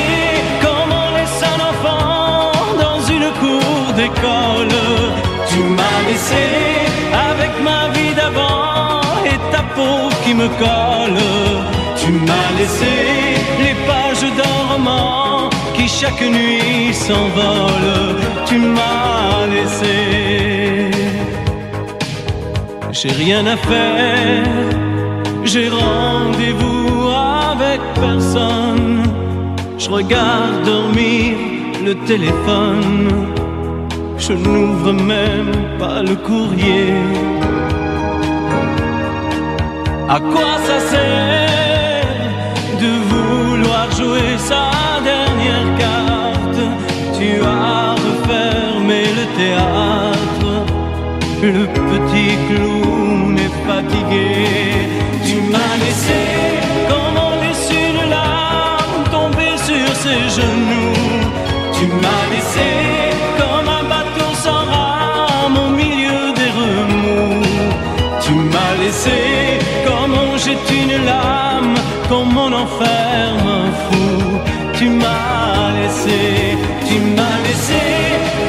comme on laisse un enfant dans une cour d'école. Tu m'as laissé avec ma vie d'avant et ta peau qui me colle. Tu m'as laissé les pages d'un roman qui chaque nuit s'envole. Tu m'as laissé. J'ai rien à faire, j'ai rendez-vous avec personne. Je regarde dormir le téléphone. Je n'ouvre même pas le courrier. À quoi ça sert de vouloir jouer sa dernière carte? Tu as refermé le théâtre. Le petit clown est fatigué. Tu m'as laissé comme on laisse une larme tomber sur ses genoux. Tu m'as laissé comme un bateau sans rame au milieu des remous. Tu m'as laissé comme on jette une lame, comme on enferme un fou. Tu m'as laissé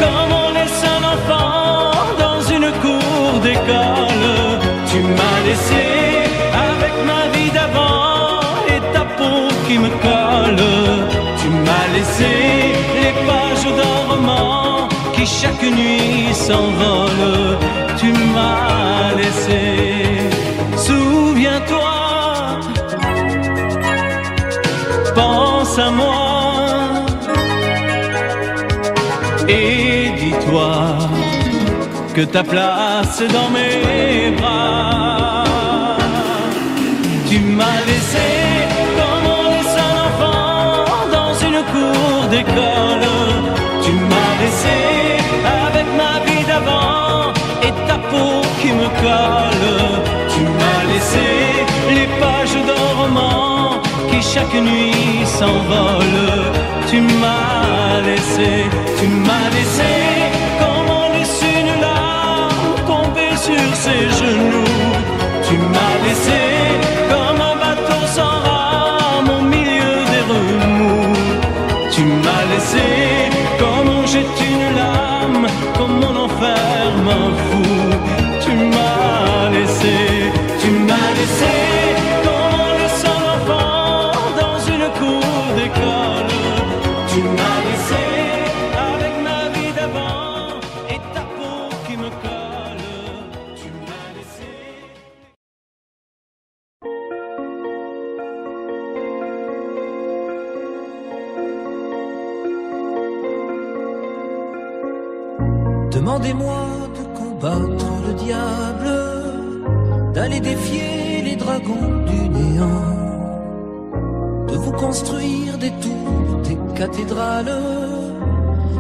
comme on laisse un enfant dans une cour d'école. Tu m'as laissé avec ma qui me colle. Tu m'as laissé les pages d'un roman qui chaque nuit s'envole. Tu m'as laissé. Souviens-toi, pense à moi et dis-toi que ta place est dans mes bras. Tu m'as laissé comme on laisse un enfant dans une cour d'école. Tu m'as laissé avec ma vie d'avant et ta peau qui me colle. Tu m'as laissé les pages d'un roman qui chaque nuit s'envole. Tu m'as laissé comme on laisse une larme tomber sur ses genoux. Tu m'as laissé comme un bateau sans rame au milieu des remous. Tu m'as laissé comme on jette une lame, comme on enferme un fou. Tu m'as laissé comme on laisse un enfant dans une cour d'école. Tu m'as laissé avec ma vie d'avant et ta peau qui me colle. Tu m'as laissé. Demandez-moi de combattre le diable, d'aller défier les dragons du néant, de vous construire des tours, des cathédrales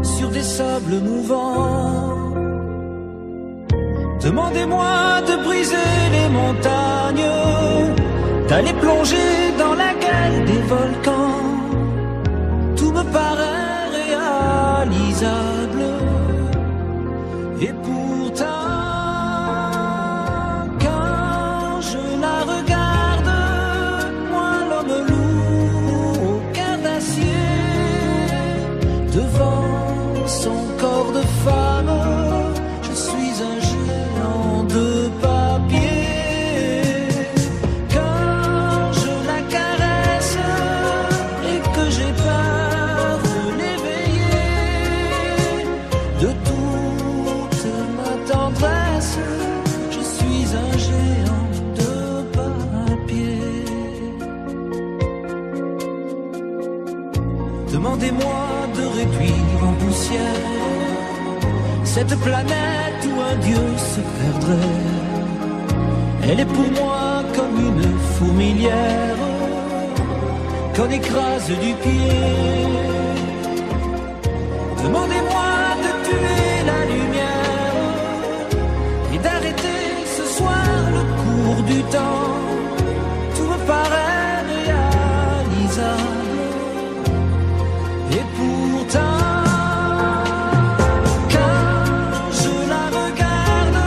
sur des sables mouvants. Demandez-moi de briser les montagnes, d'aller plonger dans la gueule des volcans. Tout me paraît réalisable. Et pourtant, quand je la regarde, moi l'homme lourd au cœur d'acier, devant son corps de femme, je suis un géant de papier. Quand je la caresse et que j'ai peur de l'éveiller, de toute ma tendresse, je suis un géant de papier. Demandez-moi de réduire en poussière cette planète où un dieu se perdrait. Elle est pour moi comme une fourmilière qu'on écrase du pied. Demandez-moi de tuer la lumière et d'arrêter ce soir le cours du temps. Tout me paraît réalisable. Et pourtant, quand je la regarde,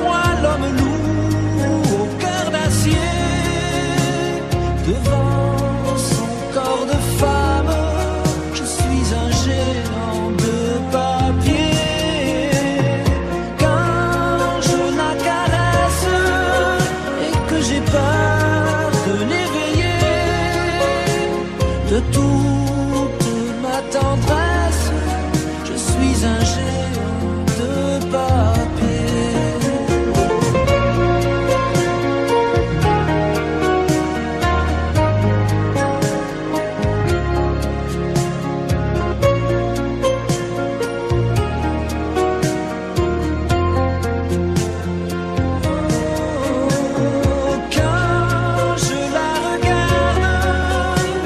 moi l'homme lourd au cœur d'acier, devant son corps de femme, je suis un géant de papier. Quand je la caresse et que j'ai peur de l'éveiller, de toute ma tendresse, je suis un géant de papier. Quand je la regarde,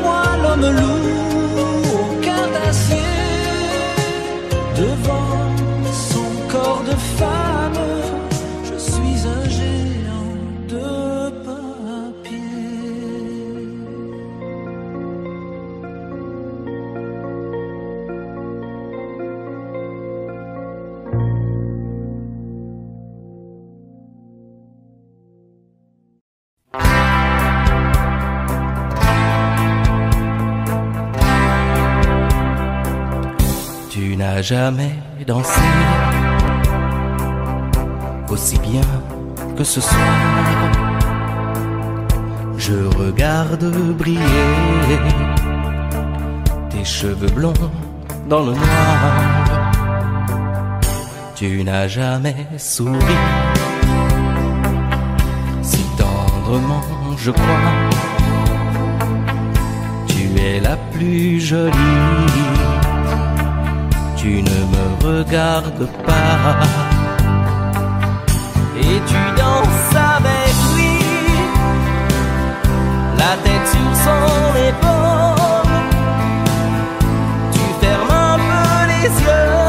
moi l'homme lourd au cœur d'acier, devant son corps de femme, je suis un géant de papier. Tu n'as jamais dansé aussi bien que ce soir. Je regarde briller tes cheveux blonds dans le noir. Tu n'as jamais souri si tendrement, je crois. Tu es la plus jolie. Tu ne me regardes pas et tu danses avec lui, la tête sur son épaule. Tu fermes un peu les yeux,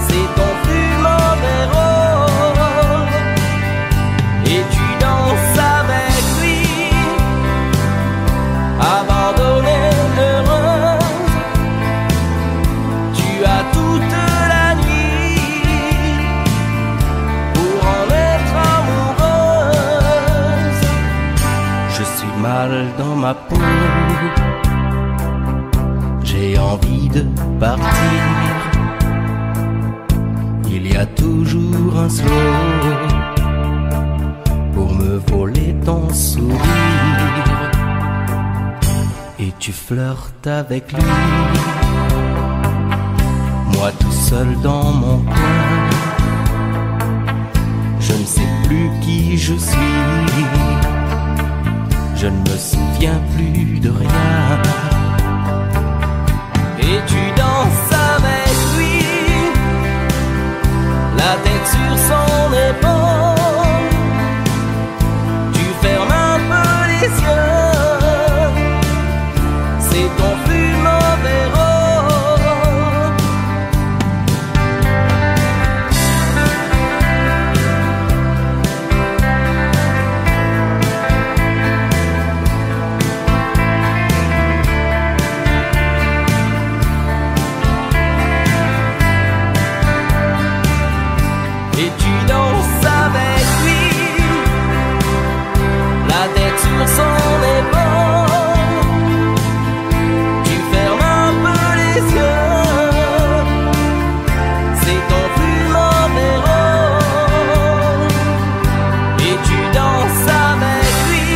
c'est ton plus mauvais rôle. Et tu danses avec lui, abandonnée, heureuse. Tu as toute la nuit pour en être amoureuse. Je suis mal dans ma peau, j'ai envie de partir. Il y a toujours un slow pour me voler ton sourire. Et tu flirtes avec lui, moi tout seul dans mon coin. Je ne sais plus qui je suis, je ne me souviens plus de rien. Et tu danses avec lui, la tête sur son épaule. Tu fermes un peu les yeux, c'est ton plus mauvais rôle. Et tu danses avec lui, la tête sur son épaule. Tu fermes un peu les yeux, c'est ton plus mauvais rôle. Et tu danses avec lui,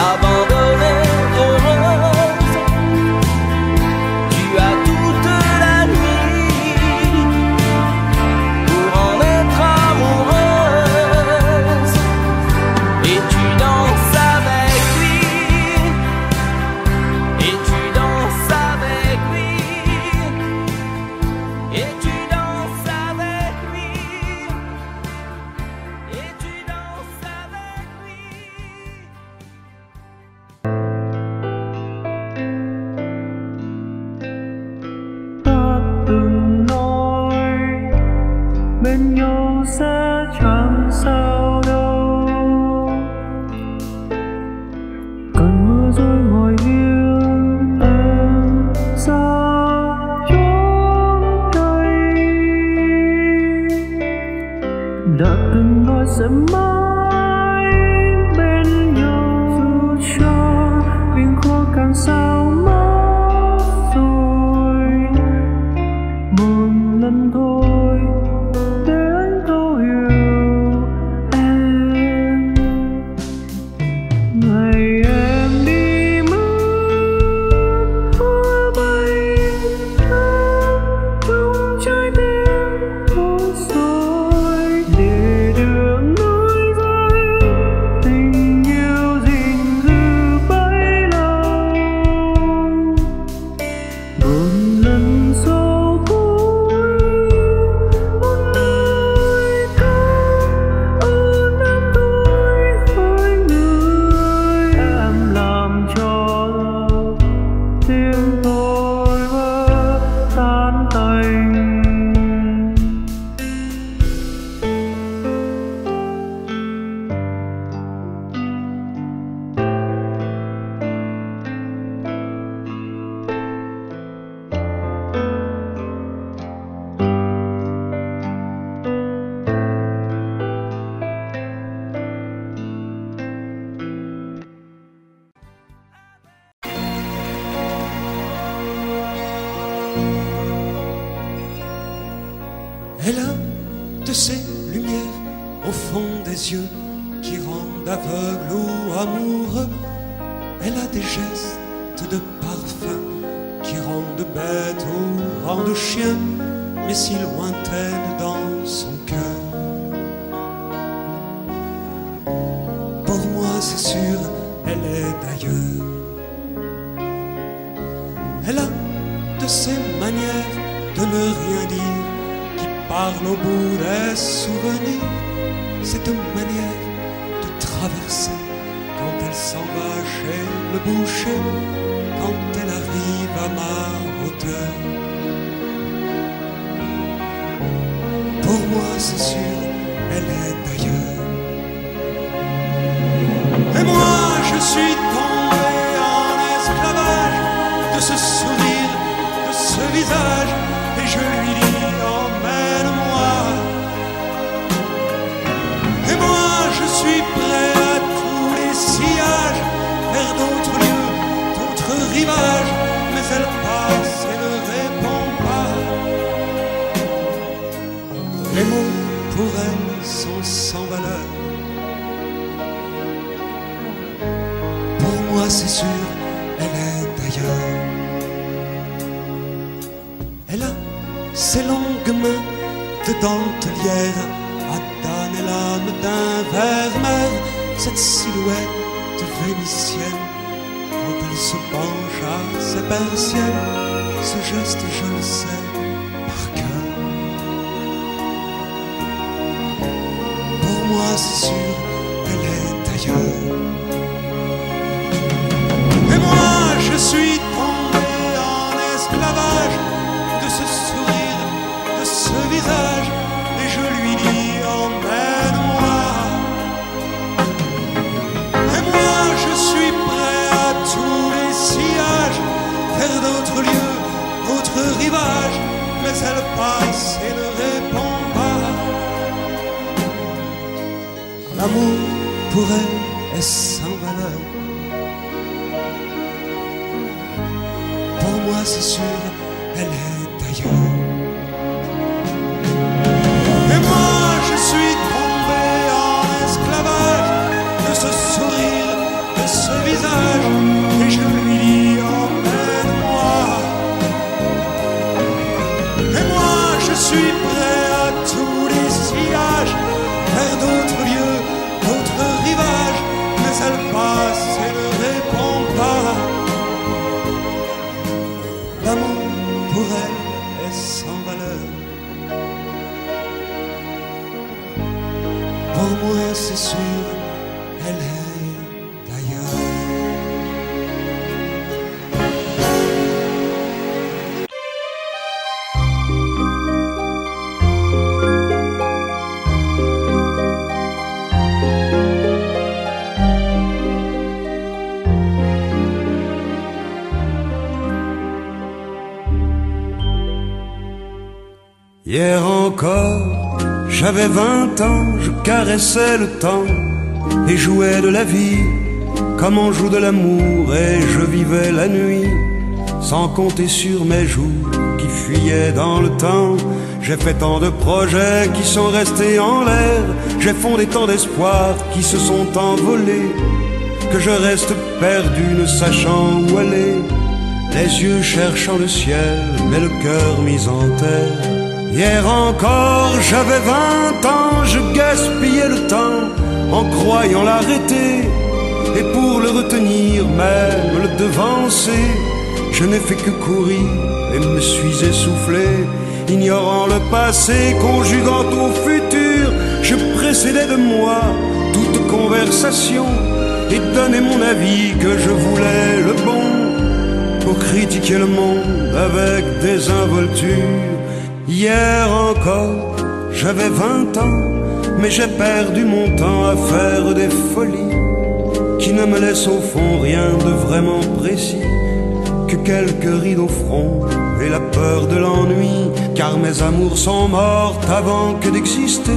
abandonnée, heureuse. Tu as toute la nuit pour en être amoureuse. Et tu danses avec lui, et tu danses avec lui, et tu danses avec lui, et tu danses avec lui. Ta từng nói bên nhau sẽ chẳng sao đâu. Cơn mưa rơi ngồi nghiêng em xa chốn đây. Đã từng nói sẽ mãi bên nhau, dù cho biển khó càng sao mất rồi. Một lần thôi để anh thấu hiểu em. Ngày em đi mất hoa bay thắm trong trái tim thôi rồi. Để đường nối dõi tình yêu gìn giữ bấy lâu. Một lần sau cuối, một lời ca ơn em tôi với người. Em làm cho tiếng tôi vỡ tan tành. Elle a de ces lumières au fond des yeux, qui rendent aveugle ou amoureux. Elle a des gestes de parfum qui rendent bête ou rendent chien, mais si lointaine dans son cœur. Pour moi c'est sûr, elle est d'ailleurs. Elle a de ces manières de ne rien dire qui parlent au bout des souvenirs. Cette manière de traverser quand elle s'en va chez le boucher, quand elle arrive à ma hauteur. Pour moi c'est sûr, elle est d'ailleurs. Et moi je suis tombé en esclavage de ce sourire, de ce visage, et je lui dis emmène-moi. Et moi je suis prêt à tous les sillages, vers d'autres lieux, d'autres rivages, mais elle passe et ne répond pas. Les mots pour elle sont sans valeur. Pour moi c'est sûr, elle est d'ailleurs. Elle a ses longues mains de dentelière à damner l'âme d'un vermeer, cette silhouette vénitienne quand elle se penche à sa persienne. Ce geste je le sais par cœur. Pour moi c'est sûr, elle est d'ailleurs. Et moi je suis tombé en esclavage de ce sourire, de ce visage, et je lui dis emmène-moi. Et moi je suis prêt à tous les sillages, vers d'autres lieux, d'autres rivages, mais elle passe et ne répond pas. L'amour pour elle est sans valeur. Pour moi c'est sûr, elle est d'ailleurs. Et moi je suis tombé en esclavage de ce sourire, de ce visage, et je lui dis emmène-moi. Et moi je suis prêt à tous les sillages, vers d'autres lieux, d'autres rivages, mais elle passe et ne répond pas. L'amour pour elle est sans valeur. Pour moi c'est sûr, elle est d'ailleurs. Hier encore, j'avais 20 ans, je caressais le temps et jouais de la vie comme on joue de l'amour, et je vivais la nuit sans compter sur mes jours qui fuyaient dans le temps. J'ai fait tant de projets qui sont restés en l'air, j'ai fondé tant d'espoirs qui se sont envolés, que je reste perdu ne sachant où aller, les yeux cherchant le ciel mais le cœur mis en terre. Hier encore, j'avais 20 ans, je gaspillais le temps en croyant l'arrêter, et pour le retenir, même le devancer, je n'ai fait que courir et me suis essoufflé. Ignorant le passé, conjuguant au futur, je précédais de moi toute conversation et donnais mon avis que je voulais le bon, pour critiquer le monde avec désinvolture. Hier encore, j'avais 20 ans, mais j'ai perdu mon temps à faire des folies qui ne me laissent au fond rien de vraiment précis, que quelques rides au front et la peur de l'ennui, car mes amours sont mortes avant que d'exister.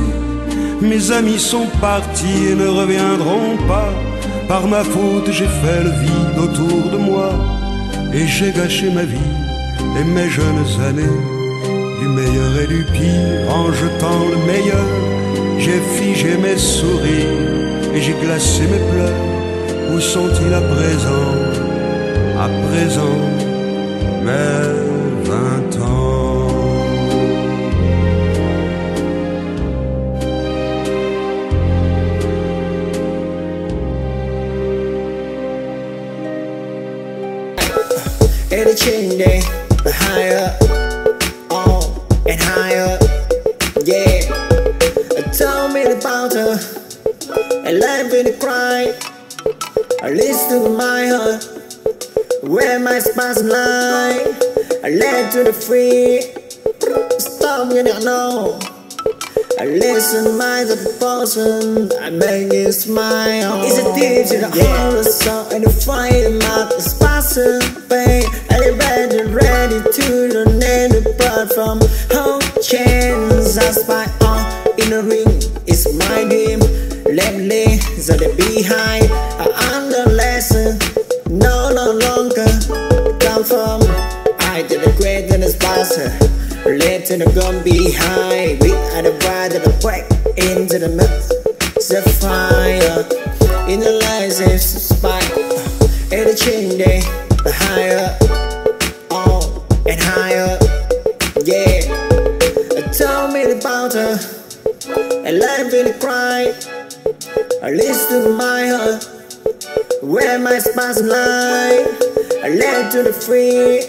Mes amis sont partis et ne reviendront pas. Par ma faute j'ai fait le vide autour de moi, et j'ai gâché ma vie et mes jeunes années, du meilleur et du pire en jetant le meilleur. J'ai figé mes sourires et j'ai glacé mes pleurs. Où sont-ils à présent? À présent, mes 20 ans. Every change day, higher, on and higher, yeah. Tell me about her, and let me cry. I listen to my heart, where my spasm lie. I led to the free, stop me now. I listen to my person, I make it smile. It's a deep to the horror song and the fire mouth, the spasm pain. Elevated, ready to the name apart from home chains. I spy on in the ring, it's my dream. Lately, so the behind, I'm the lesson, no longer come from. I did the great and the sponsor. Led to the gun behind, we are the bride of the break into the mouth. The fire in the lights is spike. And the change day, the higher, on and higher, yeah. Tell me about her, and let me cry. I listen to my heart, where my spasm lie. I led to the free,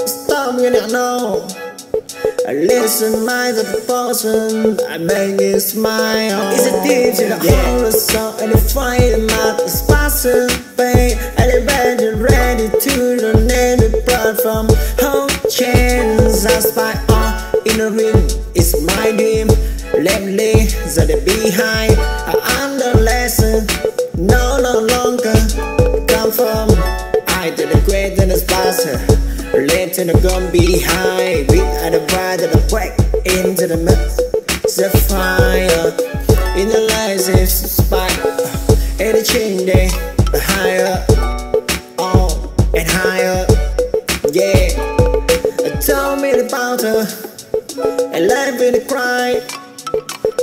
stop me now. I listen to my person, I make it smile. It's a deep to the horror song and the fire mouth, the spasm pain. Elevated, ready to the name apart from home chains. I spy on in the ring, it's my dream. Lately, so the behind, I'm the lesson, no longer come from. I did the great and the sponsor. Led to the gun behind, we are the bride of the break into the mouth. The fire in the lights is spike. And the change day, higher, on and higher, yeah. Tell me about her, and let me cry.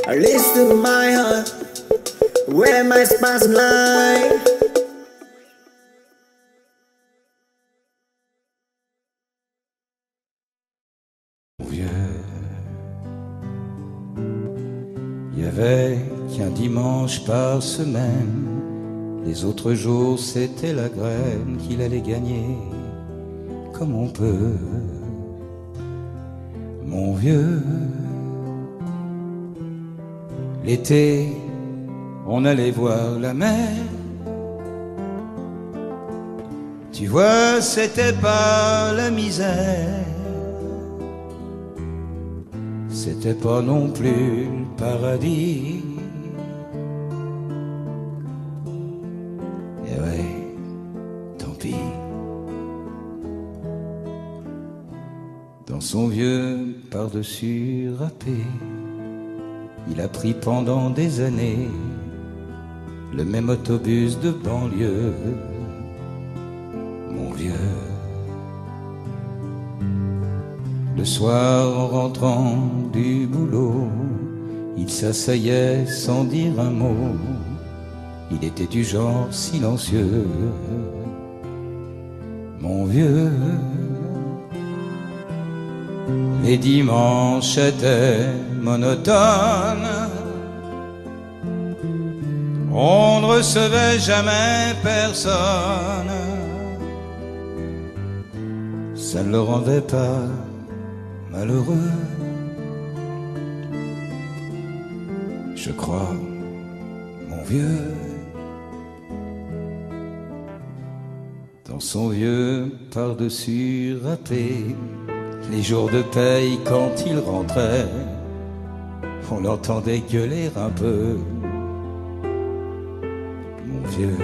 I listen to my heart, where my spasm lie. Il y avait qu'un dimanche par semaine, les autres jours c'était la graine qu'il allait gagner, comme on peut. Mon vieux, l'été, on allait voir la mer. Tu vois, c'était pas la misère, c'était pas non plus le paradis. Et ouais, tant pis. Dans son vieux par-dessus râpé, il a pris pendant des années le même autobus de banlieue. Mon vieux, le soir en rentrant du boulot, il s'asseyait sans dire un mot. Il était du genre silencieux. Mon vieux, les dimanches étaient monotones. On ne recevait jamais personne. Ça ne le rendait pas malheureux, je crois, mon vieux. Dans son vieux par-dessus râpé, les jours de paye quand il rentrait, on l'entendait gueuler un peu. Mon vieux,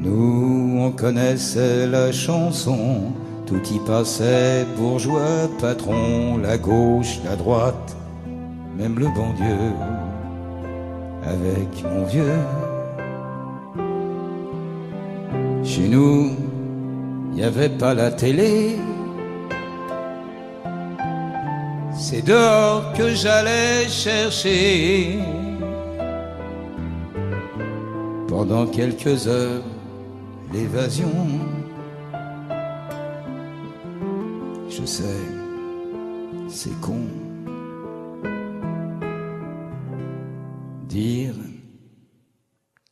nous on connaissait la chanson, tout y passait, bourgeois, patron, la gauche, la droite, même le bon Dieu. Avec mon vieux, chez nous, il n'y avait pas la télé. c'est dehors que j'allais chercher. Pendant quelques heures, l'évasion. Je sais, c'est con. Dire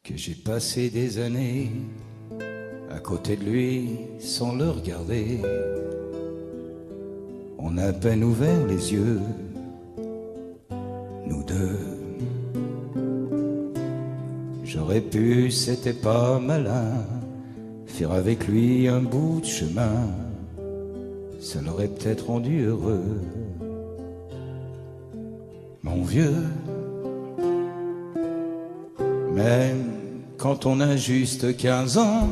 que j'ai passé des années à côté de lui sans le regarder. On a à peine ouvert les yeux, nous deux. J'aurais pu, c'était pas malin, faire avec lui un bout de chemin. Ça l'aurait peut-être rendu heureux. Mon vieux, même quand on a juste 15 ans,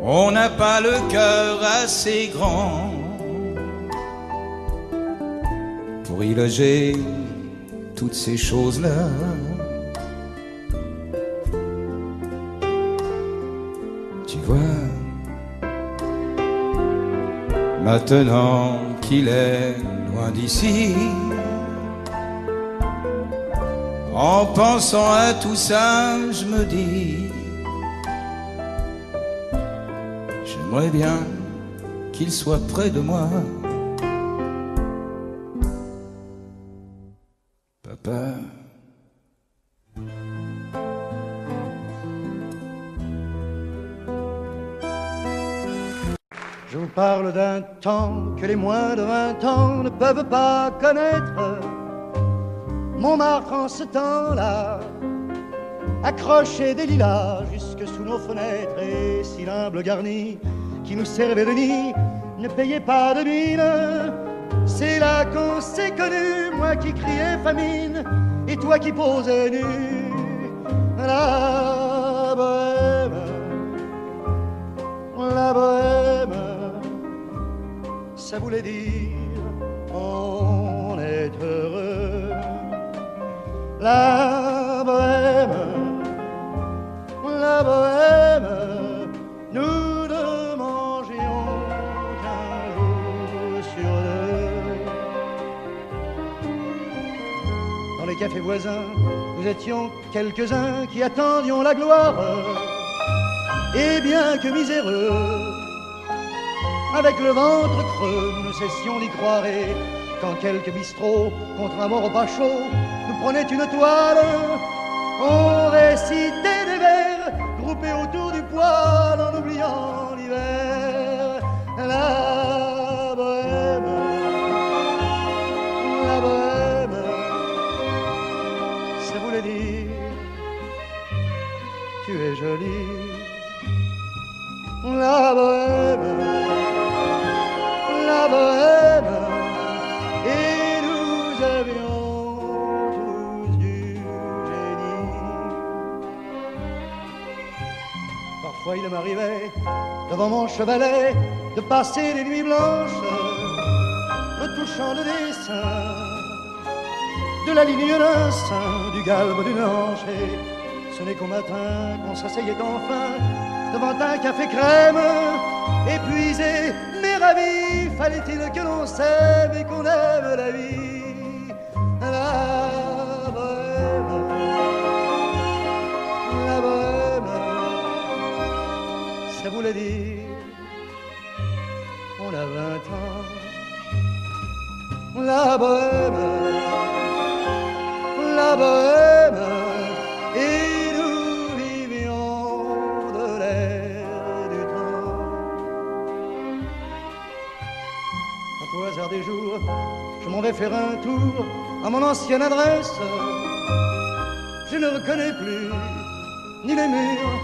on n'a pas le cœur assez grand pour y loger toutes ces choses-là. Tu vois, maintenant qu'il est loin d'ici, en pensant à tout ça, je me dis, j'aimerais bien qu'il soit près de moi. Papa. Je vous parle d'un temps que les moins de 20 ans ne peuvent pas connaître. Montmartre en ce temps-là accrochait des lilas jusque sous nos fenêtres, et si l'humble garni qui nous servait de nid ne payait pas de mine. C'est là qu'on s'est connus, moi qui criais famine et toi qui posais nu. La bohème, la bohème, ça voulait dire on est heureux. La bohème, la bohème, nous ne mangions qu'un jour sur deux. Dans les cafés voisins, nous étions quelques-uns qui attendions la gloire. Et bien que miséreux, avec le ventre creux, nous ne cessions d'y croire. Et quand quelques bistrots, contre un mort au pas chaud, nous prenaient une toile, on récitait des vers groupés autour du poêle en oubliant l'hiver. La bohème, la bohème, ça voulait dire tu es jolie. La bohème, la bohème, et nous avions tous du génie. Parfois il m'arrivait, devant mon chevalet, de passer des nuits blanches, retouchant le dessin de la ligne d'un sein, du galbe d'une hanche. Et ce n'est qu'au matin qu'on s'asseyait enfin devant un café crème, épuisé mais ravi. Fallait-il que l'on s'aime et qu'on aime la vie. La bohème, la bohème, ça voulait dire on a 20 ans. La bohème, la bohème, et nous vivions de l'air du temps. Au hasard des jours, je m'en vais faire un tour à mon ancienne adresse. Je ne reconnais plus ni les murs,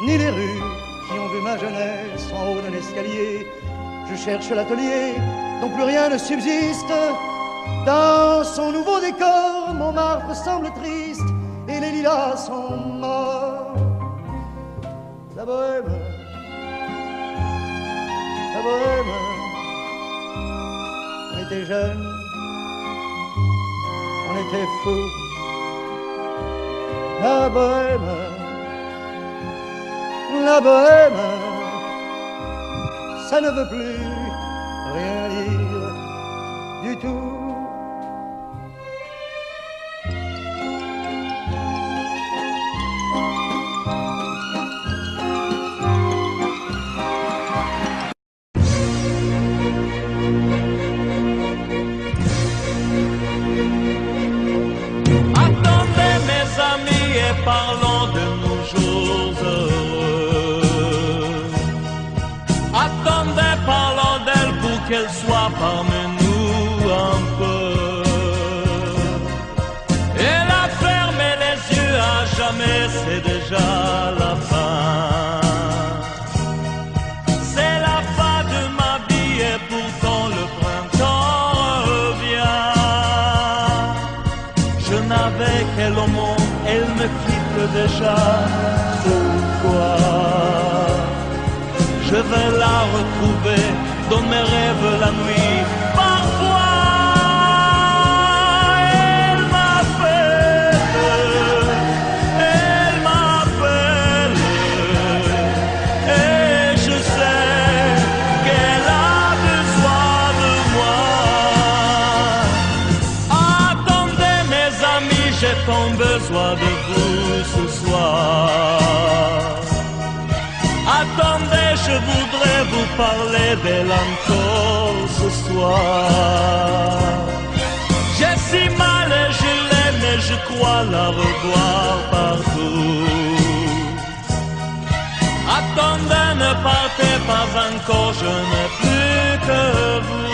ni les rues qui ont vu ma jeunesse en haut d'un escalier. Je cherche l'atelier dont plus rien ne subsiste. Dans son nouveau décor, Montmartre semble triste et les lilas sont morts. La bohème, la bohème, on était jeunes, on était fous. La bohème, la bohème, ça ne veut plus parle-nous un peu. Elle a fermé les yeux à jamais, c'est déjà la fin. C'est la fin de ma vie et pourtant le printemps revient. Je n'avais qu'elle au monde, elle me quitte déjà. Pourquoi? Je vais la retrouver dans mes rêves la nuit. Parfois, elle m'appelle, et je sais qu'elle a besoin de moi. Attendez mes amis, j'ai tant besoin de vous ce soir. Attendez, je voudrais vous parler d'elle encore ce soir. J'ai si mal et je l'aime et je crois la revoir partout. Attendez, ne partez pas encore, je n'ai plus que vous.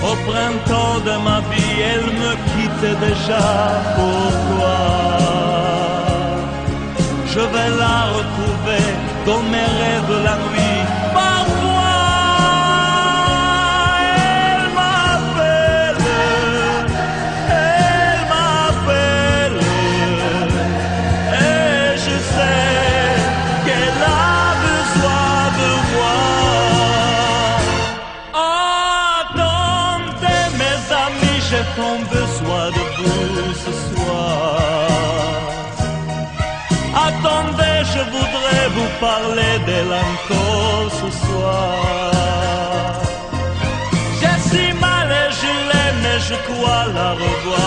Au printemps de ma vie, elle me quitte déjà, pourquoi? Je vais la retrouver dans mes rêves la nuit. Parfois, elle m'appelle, et je sais qu'elle a besoin de moi. Attendez mes amis, j'ai tant besoin de vous ce soir. Attendez, je voudrais vous parler d'elle encore ce soir. J'ai si mal et je l'aime et je crois la revoir.